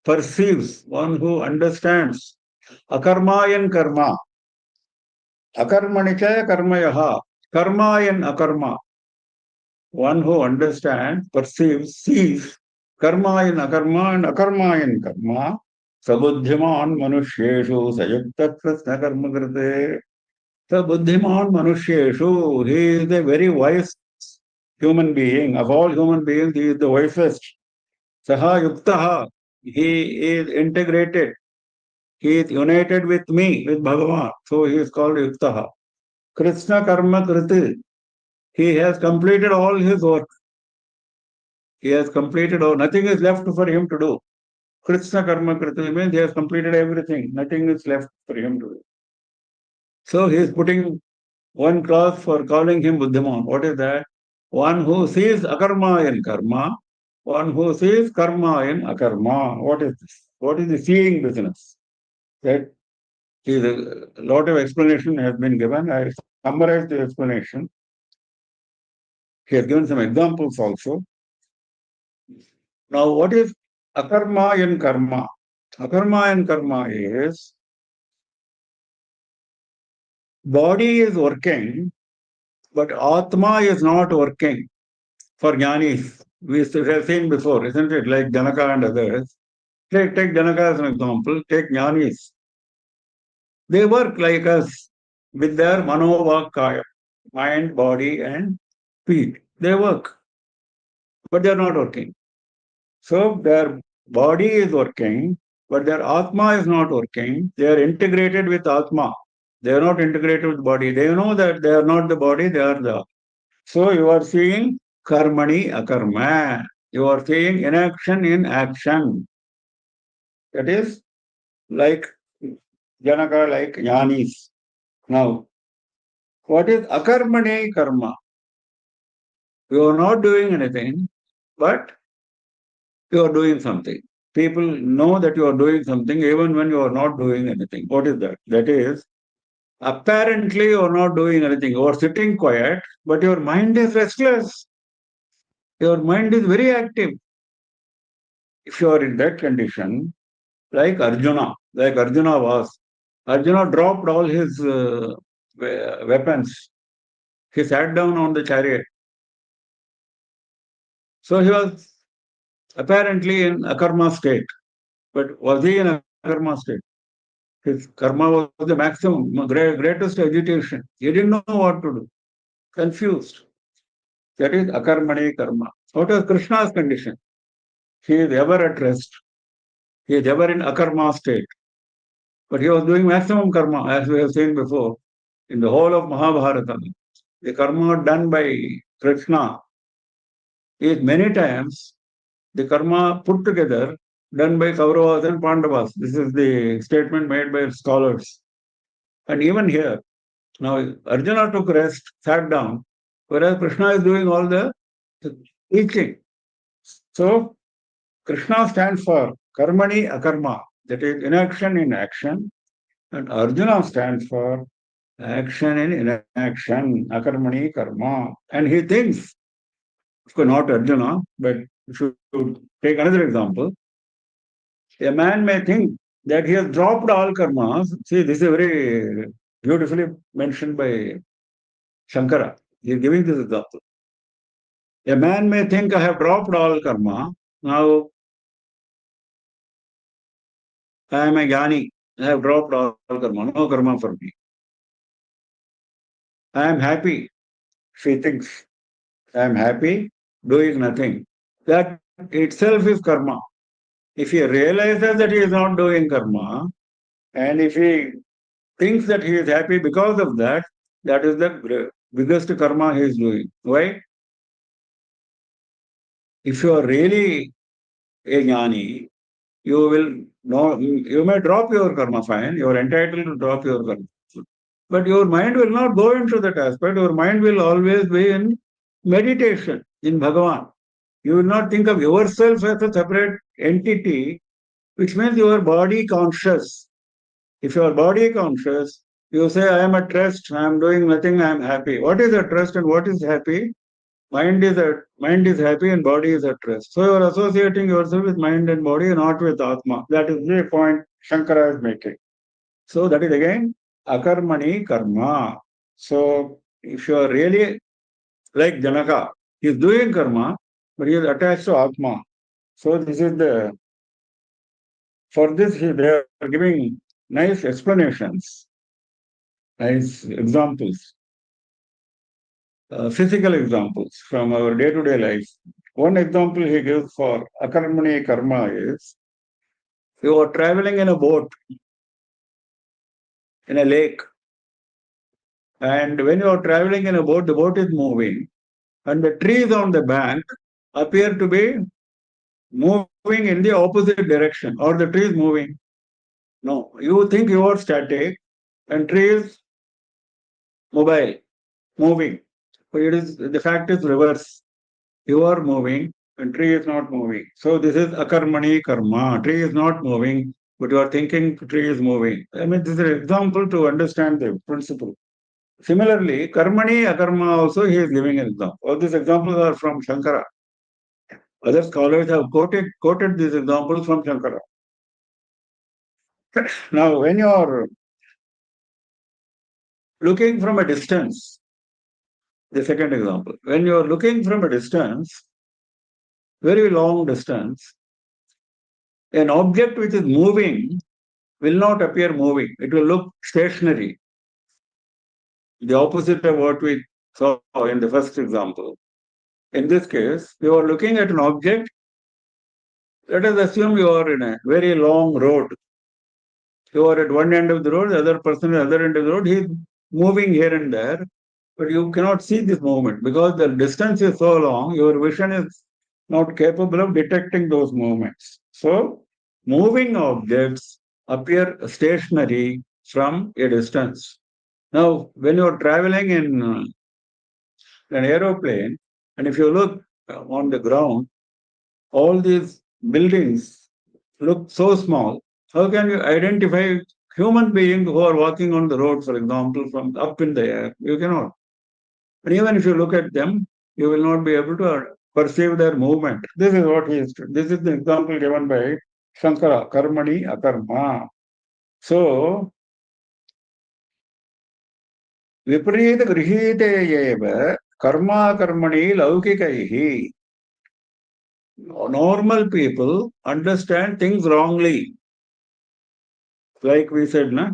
perceives, one who understands. Akarmayan karma. Akarmani cha karmayah. Karmayan akarma. One who understands, perceives, sees karmayan akarma and akarmayan karma. Sabuddhiman manusheshu sayukta krishna karma krite. Sabuddhiman manusheshu. He is a very wise human being. Of all human beings, he is the wisest. Saha yuktaha. He is integrated. He is united with me, with Bhagavan. So he is called yuktaha. Krishna karma krite. He has completed all his work. He has completed all. Nothing is left for him to do. Krishna karma kriti means he has completed everything. Nothing is left for him to do. So he is putting one clause for calling him Buddhiman. What is that? One who sees akarma in karma, one who sees karma in akarma. What is this? What is the seeing business? That is a lot of explanation has been given. I summarized the explanation. He has given some examples also. Now, what is akarma in karma? Akarma in karma is body is working, but Atma is not working for jnanis. We have seen before, isn't it? Like Janaka and others. Take Janaka as an example. Take jnanis. They work like us with their manovakaya, mind, body, and feet. They work, but they are not working. So their body is working, but their Atma is not working. They are integrated with Atma. They are not integrated with body. They know that they are not the body, they are the. So you are seeing karmani akarma. You are seeing inaction in action. That is like Janaka, like jnanis. Now, what is akarmani karma? You are not doing anything, but you are doing something. People know that you are doing something even when you are not doing anything. What is that? That is, apparently you are not doing anything. You are sitting quiet, but your mind is restless. Your mind is very active. If you are in that condition, like Arjuna was, Arjuna dropped all his weapons. He sat down on the chariot. So he was apparently in akarma state. But was he in akarma state? His karma was the maximum, greatest agitation. He didn't know what to do. Confused. That is akarmani karma. What was Krishna's condition? He is ever at rest. He is ever in akarma state. But he was doing maximum karma, as we have seen before, in the whole of Mahabharata. The karma done by Krishna is many times the karma put together done by Kauravas and Pandavas. This is the statement made by scholars. And even here, now Arjuna took rest, sat down, whereas Krishna is doing all the teaching. So Krishna stands for karmani akarma, that is inaction in action, and Arjuna stands for action in inaction, akarmani karma. And he thinks, of course not Arjuna, but we should take another example. A man may think that he has dropped all karmas. See, this is very beautifully mentioned by Shankara. He is giving this example. A man may think I have dropped all karma. Now I am a jnani. I have dropped all karma. No karma for me. I am happy. She thinks I am happy doing nothing. That itself is karma. If he realizes that he is not doing karma, and if he thinks that he is happy because of that, that is the biggest karma he is doing. Why? If you are really a jnani, you will know, you may drop your karma, fine, you are entitled to drop your karma. But your mind will not go into that aspect. Your mind will always be in meditation, in Bhagavan. You will not think of yourself as a separate entity, which means you are body conscious. If you are body conscious, you say, I am at rest, I am doing nothing, I am happy. What is at rest and what is happy? Mind is happy and body is at rest. So you are associating yourself with mind and body, not with Atma. That is the point Shankara is making. So that is again akarmani karma. So if you are really like Janaka, he is doing karma, but he is attached to Atma. So this is the, for this they are giving nice explanations, nice examples, physical examples from our day-to-day life. One example he gives for akarmani karma is, you are traveling in a boat in a lake, and when you are traveling in a boat, the boat is moving, and the trees on the bank appear to be moving in the opposite direction, or the tree is moving. No, you think you are static, and tree is mobile, moving. But it is, the fact is reverse. You are moving, and tree is not moving. So this is akarmani karma. Tree is not moving, but you are thinking tree is moving. I mean, this is an example to understand the principle. Similarly, karmani akarma also he is giving an example. All these examples are from Shankara. Other scholars have quoted these examples from Shankara. Now, when you are looking from a distance, the second example, when you are looking from a distance, very long distance, an object which is moving will not appear moving. It will look stationary. The opposite of what we saw in the first example. In this case, you are looking at an object. Let us assume you are in a very long road. You are at one end of the road, the other person at the other end of the road. He is moving here and there, but you cannot see this movement because the distance is so long, your vision is not capable of detecting those movements. So, moving objects appear stationary from a distance. Now, when you are traveling in an aeroplane, and if you look on the ground, all these buildings look so small. How can you identify human beings who are walking on the road, for example, from up in the air? You cannot. And even if you look at them, you will not be able to perceive their movement. This is what he is. This is the example given by Shankara, karmani akarma. So, विपरीत गृहीते एव कर्मा कर्मणि लौकिकैः Normal people understand things wrongly. Like we said, na?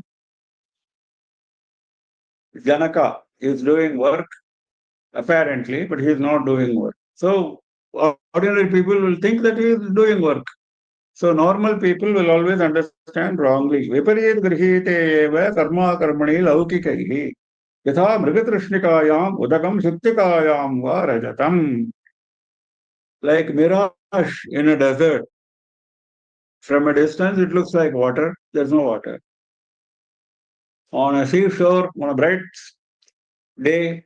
Janaka is doing work apparently, but he is not doing work. So ordinary people will think that he is doing work. So normal people will always understand wrongly. Viparit grihite eva karma karmani laukikaihi. Yatha mrigatrishnikaayam udakam shuktikayam va rajatam. Like mirage in a desert. From a distance, it looks like water. There's no water. On a seashore, on a bright day,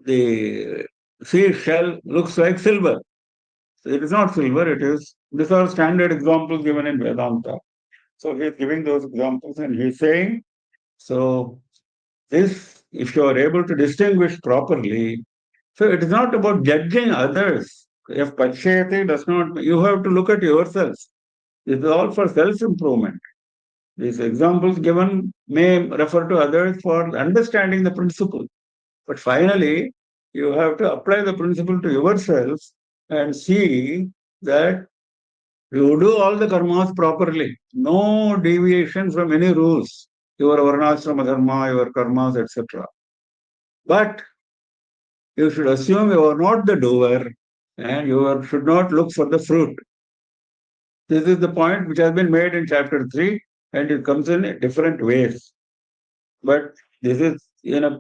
the seashell looks like silver. So it is not silver, it is. These are standard examples given in Vedanta. So he is giving those examples and he is saying, so this, if you are able to distinguish properly, so it is not about judging others. If Pachyate does not, you have to look at yourselves. This is all for self-improvement. These examples given may refer to others for understanding the principle. But finally, you have to apply the principle to yourself and see that you do all the karmas properly. No deviation from any rules. Your varnashrama dharma, your karmas, etc. But you should assume you are not the doer and should not look for the fruit. This is the point which has been made in chapter 3 and it comes in different ways. But this is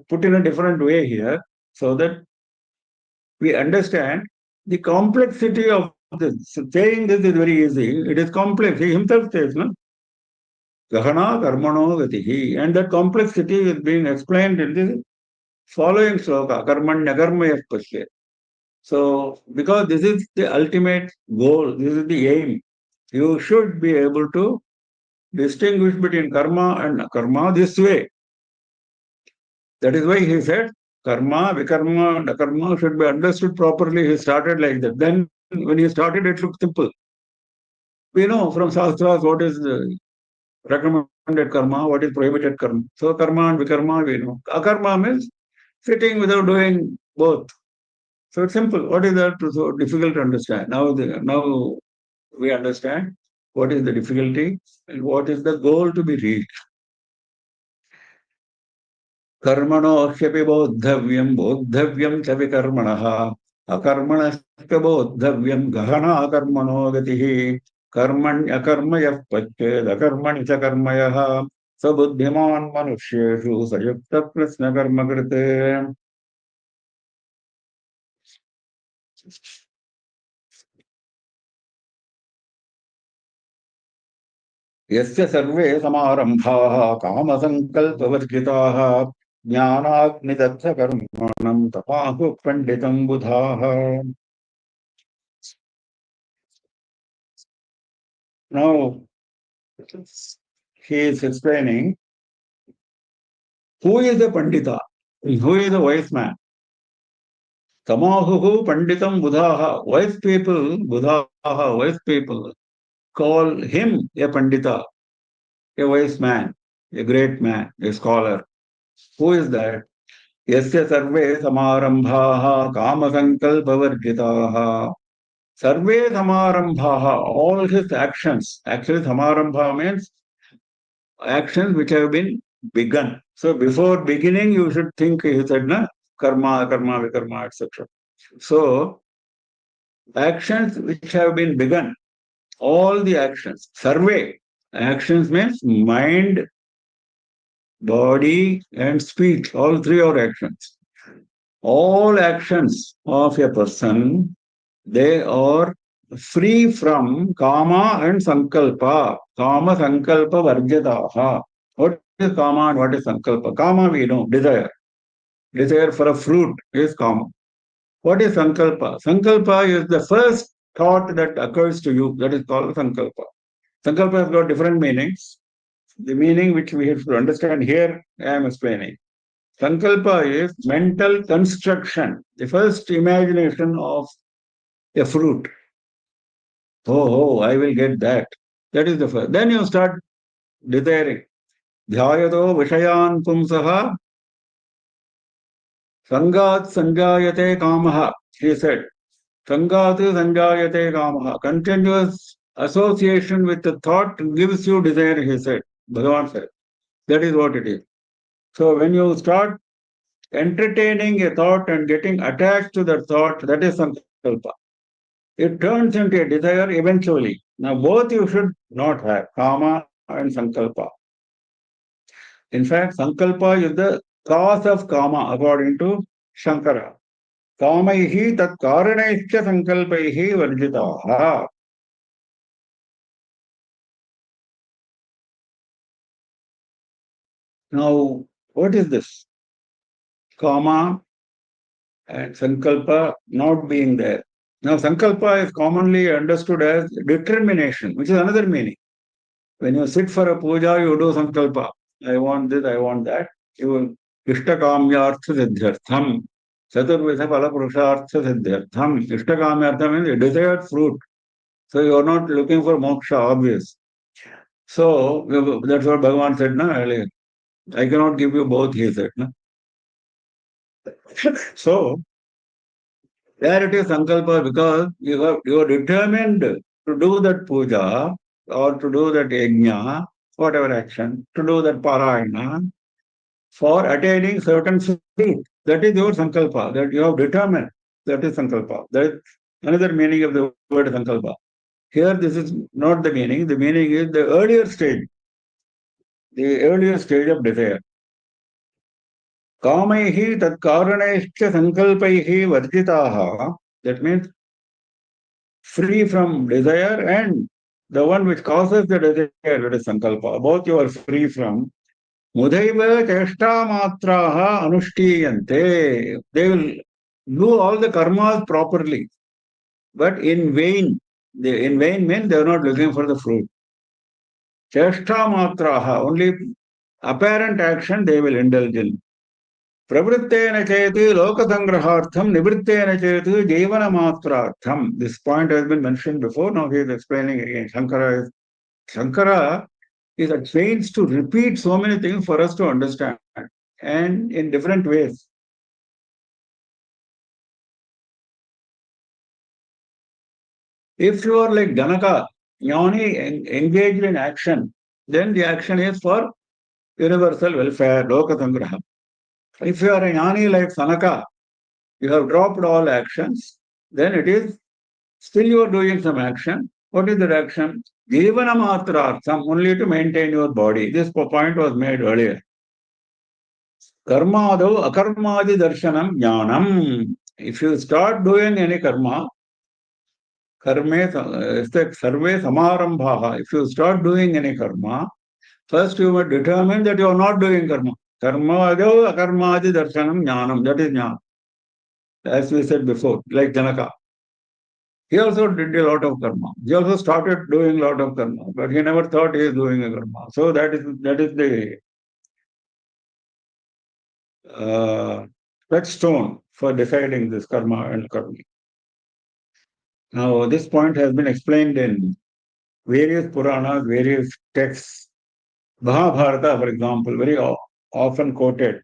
put in a different way here so that we understand the complexity of this. So saying this is very easy. It is complex. He himself says, no? Gahana karmano gatihi. And that complexity is being explained in the following sloka, karmanya karmaya pasya. So, because this is the ultimate goal, this is the aim. You should be able to distinguish between karma and akarma this way. That is why he said karma, vikarma, and akarma should be understood properly. He started like that. Then when he started, it looked simple. We know from Shastras what is the recommended karma, what is prohibited karma. So karma and vikarma we know. Akarma means sitting without doing both. So it's simple. What is that so difficult to understand? Now we understand what is the difficulty and what is the goal to be reached. कर्मणोह्यपि बोद्धव्यं बोद्धव्यं च विकर्मणः अकर्मणश्च बोद्धव्यं गहना कर्मणो गतिः कर्मण्यकर्म यः पश्येदकर्मणि च कर्म यः स बुद्धिमान् मनुष्येषु स युक्तः प्रश्नकर्मकृत् यस्य सर्वे समारम्भाः कामसङ्कल्पवर्जिताः ज्ञानाग्निदग्धकर्माणं तपाहुः पण्डितं बुधाः. Now, he is explaining who is a Pandita, who is a wise man. Tamahuhu Panditam Buddhaha, wise people, Buddhaha, wise people, call him a Pandita, a wise man, a great man, a scholar. Who is that? Yasya sarve samarambhaha kamasankalpavarjitaha. Sarve samarambhaha, all his actions. Actually, samarambha means actions which have been begun. So before beginning, you should think, he said, na, karma, karma, vikarma, etc. So actions which have been begun, all the actions, survey, actions means mind, body, and speech, all three are actions. All actions of a person, they are free from kama and sankalpa. Kama sankalpa varjataha. What is kama and what is sankalpa? Kama we know, desire. Desire for a fruit is kama. What is sankalpa? Sankalpa is the first thought that occurs to you. That is called sankalpa. Sankalpa has got different meanings. The meaning which we have to understand here, I am explaining. Sankalpa is mental construction, the first imagination of a fruit. Oh, I will get that. That is the first. Then you start desiring. Dhyayato vishayan pumsaha sangat sanjayate kamaha. He said, Sangatu sanjayate kamaha. Continuous association with the thought gives you desire, he said. Bhagavan said. That is what it is. So when you start entertaining a thought and getting attached to that thought, that is sankalpa. It turns into a desire eventually. Now both you should not have, kama and sankalpa. In fact, sankalpa is the cause of kama according to Shankara. Kamaihi tat karanaischa sankalpaihi varjitaha. Now, what is this? Kama and sankalpa not being there. Now, sankalpa is commonly understood as determination, which is another meaning. When you sit for a puja, you do sankalpa. I want this, I want that. You will ishtakamyartha siddhyartham. Chaturvidha pala purushartha siddhyartham. Ishtakamyartha means a desired fruit. So you are not looking for moksha, obvious. So that's what Bhagavan said earlier. I cannot give you both, he said. So there it is sankalpa because you are determined to do that puja or to do that yajna, whatever action, to do that parayana for attaining certain state. That is your sankalpa, that you have determined. That is sankalpa. That is another meaning of the word sankalpa. Here, this is not the meaning. The meaning is the earlier stage of desire. Kamaihi tat karanaischa sankalpaihi varjitaha. That means free from desire and the one which causes the desire, that is sankalpa. Both you are free from. Mudhaiva cheshta matraha anushtiyante. They will do all the karmas properly, but in vain. In vain means they are not looking for the fruit. Cheshta matraha, only apparent action they will indulge in. Pravrittena cheti lokasangrahartham nivrittena cheti jivanamatrartham. This point has been mentioned before. Now he is explaining again. Shankara is at pains to repeat so many things for us to understand and in different ways. If you are like Janaka, Jnani engaged in action, then the action is for universal welfare, lokasangraha. If you are a Jnani like Sanaka, you have dropped all actions, then it is still you are doing some action. What is that action? Jivanamatrartham, only to maintain your body. This point was made earlier. Karmadho akarmadi darshanam jnanam. If you start doing any karma, karme sarve samarambhaha. If you start doing any karma, first you must determine that you are not doing karma. Karmadho akarmadi darshanam jnanam. That is jnana. As we said before, like Janaka. He also did a lot of karma. He also started doing a lot of karma, but he never thought he is doing a karma. So that is the touchstone for deciding this karma and karma. Now, this point has been explained in various Puranas, various texts. Mahabharata, for example, very often quoted.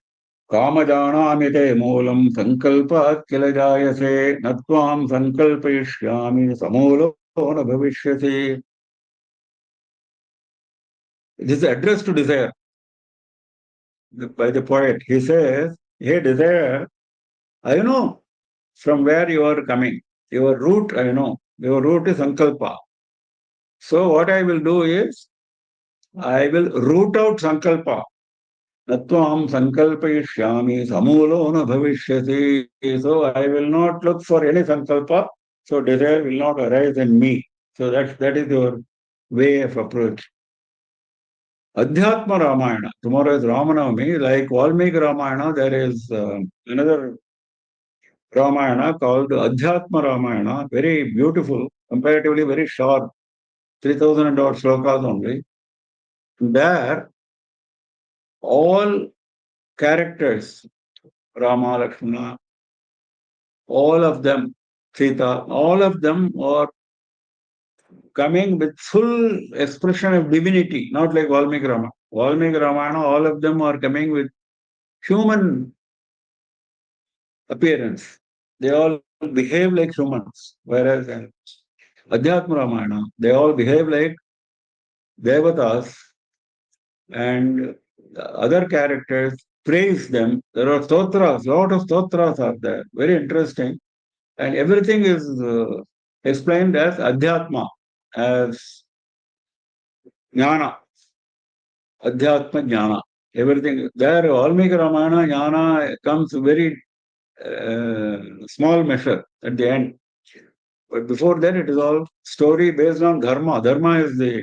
Kamajanamite moolam sankalpa kila jayase natvam sankalpayishyami samolo na bhavishyati. This is addressed to desire by the poet. He says, hey, desire, I know from where you are coming. Your root, I know. Your root is sankalpa. So what I will do is, I will root out sankalpa. Natvam sankalpayishyami samulo na bhavishyati. So I will not look for any sankalpa. So desire will not arise in me. So that is your way of approach. Adhyatma Ramayana. Tomorrow is Ramanavami. Like Valmiki Ramayana, there is another Ramayana called Adhyatma Ramayana. Very beautiful, comparatively very short, 3,000 and odd slokas only. There, all characters, Rama, Lakshmana, all of them, Sita, all of them are coming with full expression of divinity, not like Valmiki Ramayana. Valmiki Ramayana, all of them are coming with human appearance. They all behave like humans, whereas in Adhyatma Ramayana, they all behave like devatas, and other characters praise them. There are stotras, lot of stotras are there. Very interesting. And everything is explained as Adhyatma, as Jnana, Adhyatma Jnana. Everything there, Valmiki Ramayana, Jnana comes very small measure at the end. But before that, it is all story based on dharma. Dharma is the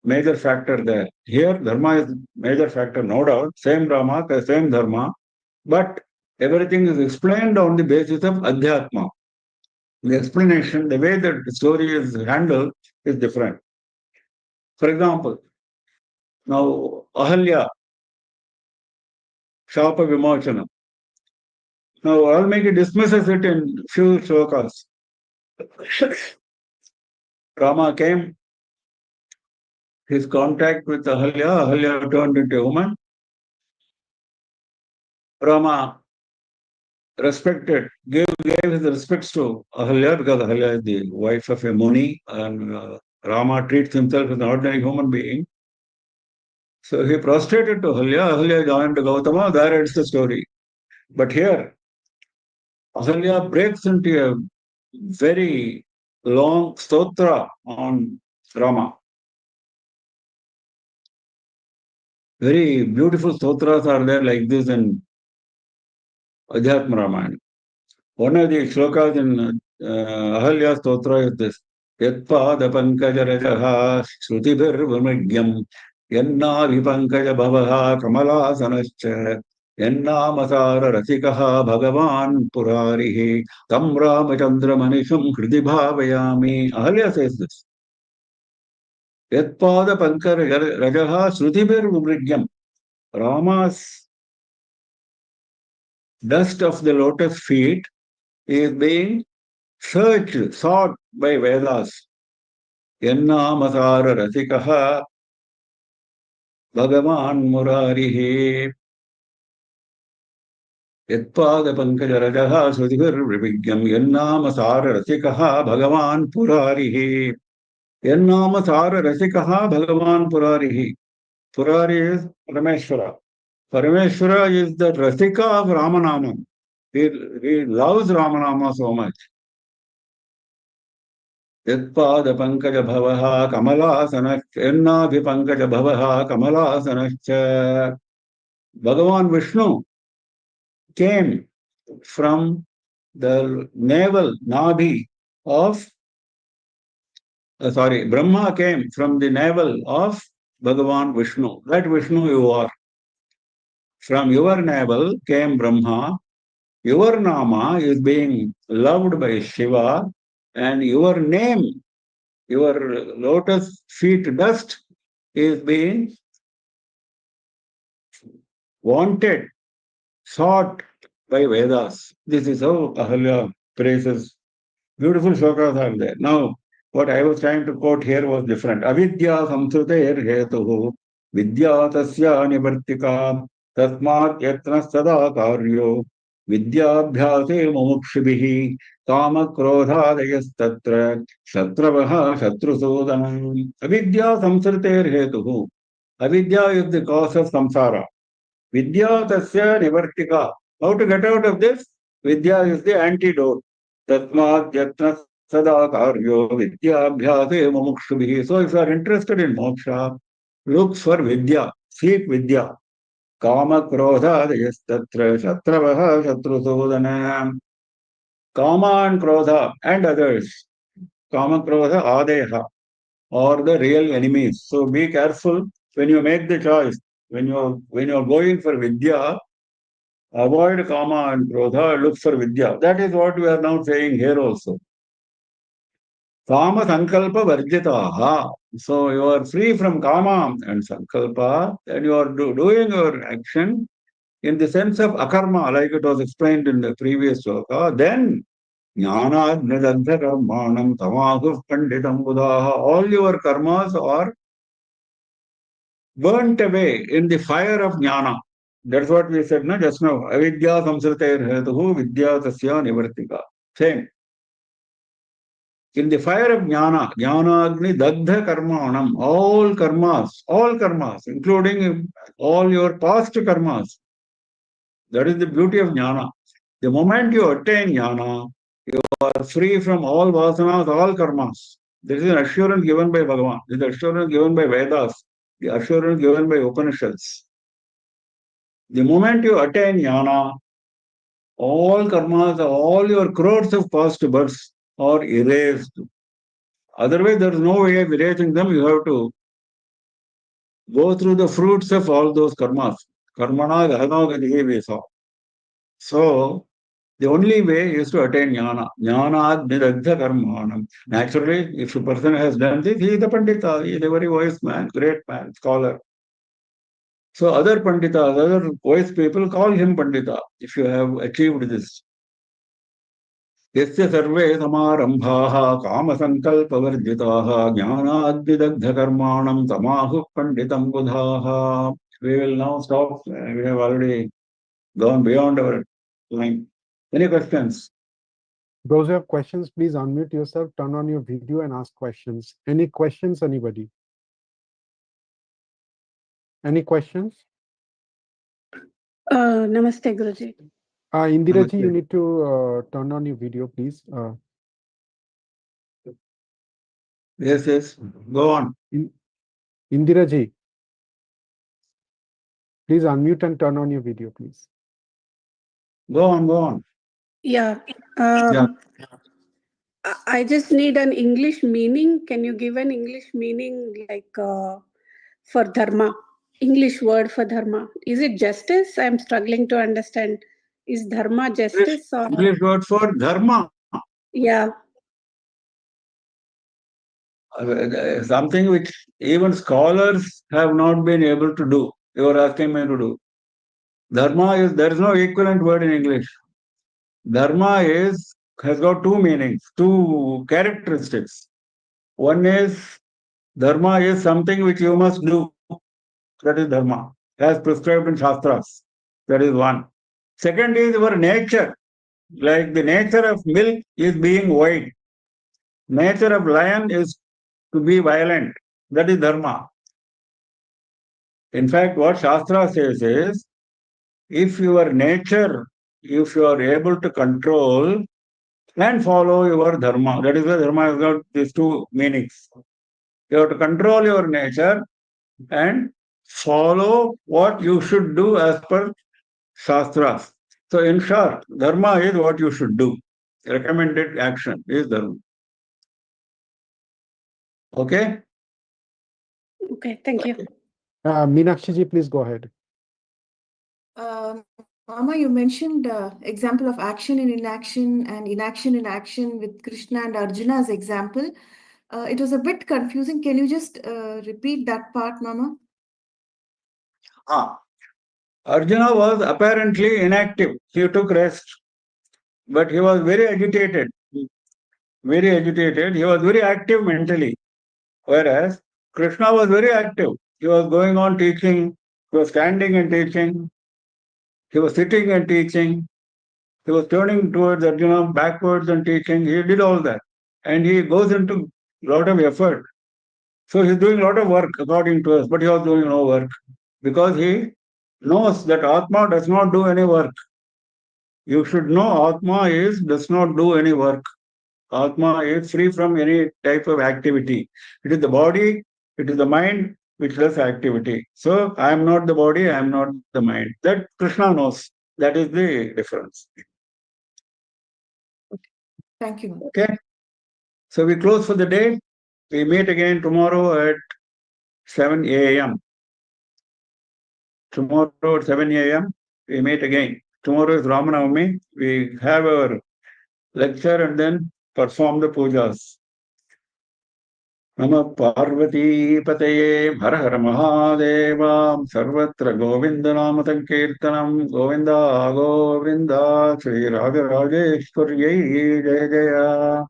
major factor there. Here, dharma is major factor, no doubt. Same Rama, same dharma, but everything is explained on the basis of adhyatma. The explanation, the way that the story is handled is different. For example, now Ahalya, Shapa Vimochana. Now Valmiki dismisses it in few shlokas. Rama came, his contact with Ahalya, Ahalya turned into a woman. Rama gave his respects to Ahalya because Ahalya is the wife of a Muni, and Rama treats himself as an ordinary human being. So he prostrated to Ahalya. Ahalya joined Gautama. There ends the story. But here, Ahalya breaks into a very long stotra on Rama. Very beautiful stotras are there like this in Adhyatma Ramayana. One of the shlokas in Ahalya Stotra is this. Yatpada pankaj rajaha shrutibhir vimrigyam yanna vipankaj bhavaha kamalasanascha yanna masara rasikaha bhagavan purarihi tam ramachandra manisham kriti bhavayami. Ahalya says this. Yatpada pankaj rajaha shrutibhir vimrigyam. Rama's dust of the lotus feet is being sought by Vedas. Yannamasara rasikaha Bhagavan Murarihi Yatpada Pankajarajaha Sudhir Vivigyam Yannamasara rasikaha Bhagavan Purarihi Yannamasara rasikaha Bhagavan Purarihi. Purari is Parameshwara. Parameshwara is the rasika of Ramanama. He loves Ramanama so much. यत्पाद Pankaj भवः कमलासनश्च यन्नाभिपंकज भवः कमलासनश्च. Bhagavan Vishnu came from the navel nabhi of Brahma came from the navel of Bhagavan Vishnu. That Vishnu you are. From your navel came Brahma. Your nama is being loved by Shiva, and your name, your lotus feet dust, is being wanted, sought by Vedas. This is how Ahalya praises. Beautiful shlokas are there. Now, what I was trying to quote here was different. Avidya samsrutair hetuhu vidya tasya nivartika tasmat yatna sada karyo vidyabhyase mumukshibhihi kama krodhadayastatra shatravaha shatrusodanam. Avidya samsrutair hetuhu. Avidya is the cause of samsara. Vidya tasya nivartika. How to get out of this? Vidya is the antidote. Tasmat yatna sada karyo vidya abhyase mumukshubhi. So if you are interested in moksha, look for Vidya. Seek Vidya. Kama krodha dayastatra shatravaha shatrusodana. Kama and krodha and others. Kama krodha adeha or the real enemies. So be careful when you make the choice. When you are going for Vidya, avoid kama and krodha, look for Vidya. That is what we are now saying here also. Kama sankalpa varjitaha. So you are free from kama and sankalpa, and you are doing your action in the sense of akarma, like it was explained in the previous sloka. Then jnana nidanta karmanam tamahu panditam buddhaha. All your karmas are burnt away in the fire of jnana. That's what we said just now. Avidya samsritair hetuhu vidya tasya nivartika. Same. In the fire of jnana, jnana-agni dagdha karmanam, all karmas, including all your past karmas. That is the beauty of jnana. The moment you attain jnana, you are free from all vasanas, all karmas. This is an assurance given by Bhagavan. This is an assurance given by Vedas. The assurance given by Upanishads. The moment you attain jnana, all karmas, all your crores of past births are erased. Otherwise, there is no way of erasing them. You have to go through the fruits of all those karmas. Karmana gahano gatihi we saw. So, the only way is to attain jnana. Jnana niragdha karmanam. Naturally, if a person has done this, he is a pandita. He is a very wise man, great man, scholar. So, other panditas, other wise people call him pandita if you have achieved this. यस्य सर्वे समारंभाः कामसङ्कल्पवर्जिताः ज्ञानाग्निदग्धकर्माणं तमाहुः पण्डितं बुधाः. We will now stop. We have already gone beyond our time. Any questions? Those who have questions, please unmute yourself, turn on your video and ask questions. Any questions, anybody? Any questions? Namaste, Guruji. Indiraji, you need to turn on your video, please. Yes. Go on. Indiraji, please unmute and turn on your video, please. Go on. Yeah. Yeah. I just need an English meaning. Can you give an English meaning like for dharma? English word for dharma. Is it justice? I'm struggling to understand. Is dharma justice or English word for dharma? Yeah. Something which even scholars have not been able to do. You are asking me to do. Dharma is, there is no equivalent word in English. Dharma has got two meanings, two characteristics. One is, dharma is something which you must do. That is dharma, as prescribed in Shastras. That is one. Second is your nature. Like the nature of milk is being white. Nature of lion is to be violent. That is dharma. In fact, what Shastra says is, if your nature, if you are able to control and follow your dharma, that is why dharma has got these two meanings. You have to control your nature and follow what you should do as per Shastras. So in short, dharma is what you should do. Recommended action is dharma. Okay? Okay, thank you. Meenakshi ji, please go ahead. Mama, you mentioned example of action and inaction and inaction and action with Krishna and Arjuna as example. It was a bit confusing. Can you just repeat that part, Mama? Arjuna was apparently inactive. He took rest, but he was very agitated. Very agitated. He was very active mentally. Whereas Krishna was very active. He was going on teaching. He was standing and teaching. He was sitting and teaching. He was turning towards Arjuna, backwards and teaching. He did all that. And he goes into a lot of effort. So he's doing a lot of work according to us, but he was doing no work because he knows that Atma does not do any work. You should know Atma does not do any work. Atma is free from any type of activity. It is the body, it is the mind which does activity. So I am not the body, I am not the mind. That Krishna knows. That is the difference. Thank you. Okay. So we close for the day. We meet again tomorrow at 7 a.m. Tomorrow at 7 a.m. we meet again. Tomorrow is Ramanavami. We have our lecture and then perform the pujas. Nama Parvati Pataye Har Har Mahadeva Sarvatra Govinda Namatam Kirtanam Govinda Govinda Sri Raja Rajeshwarya Jaya Jaya.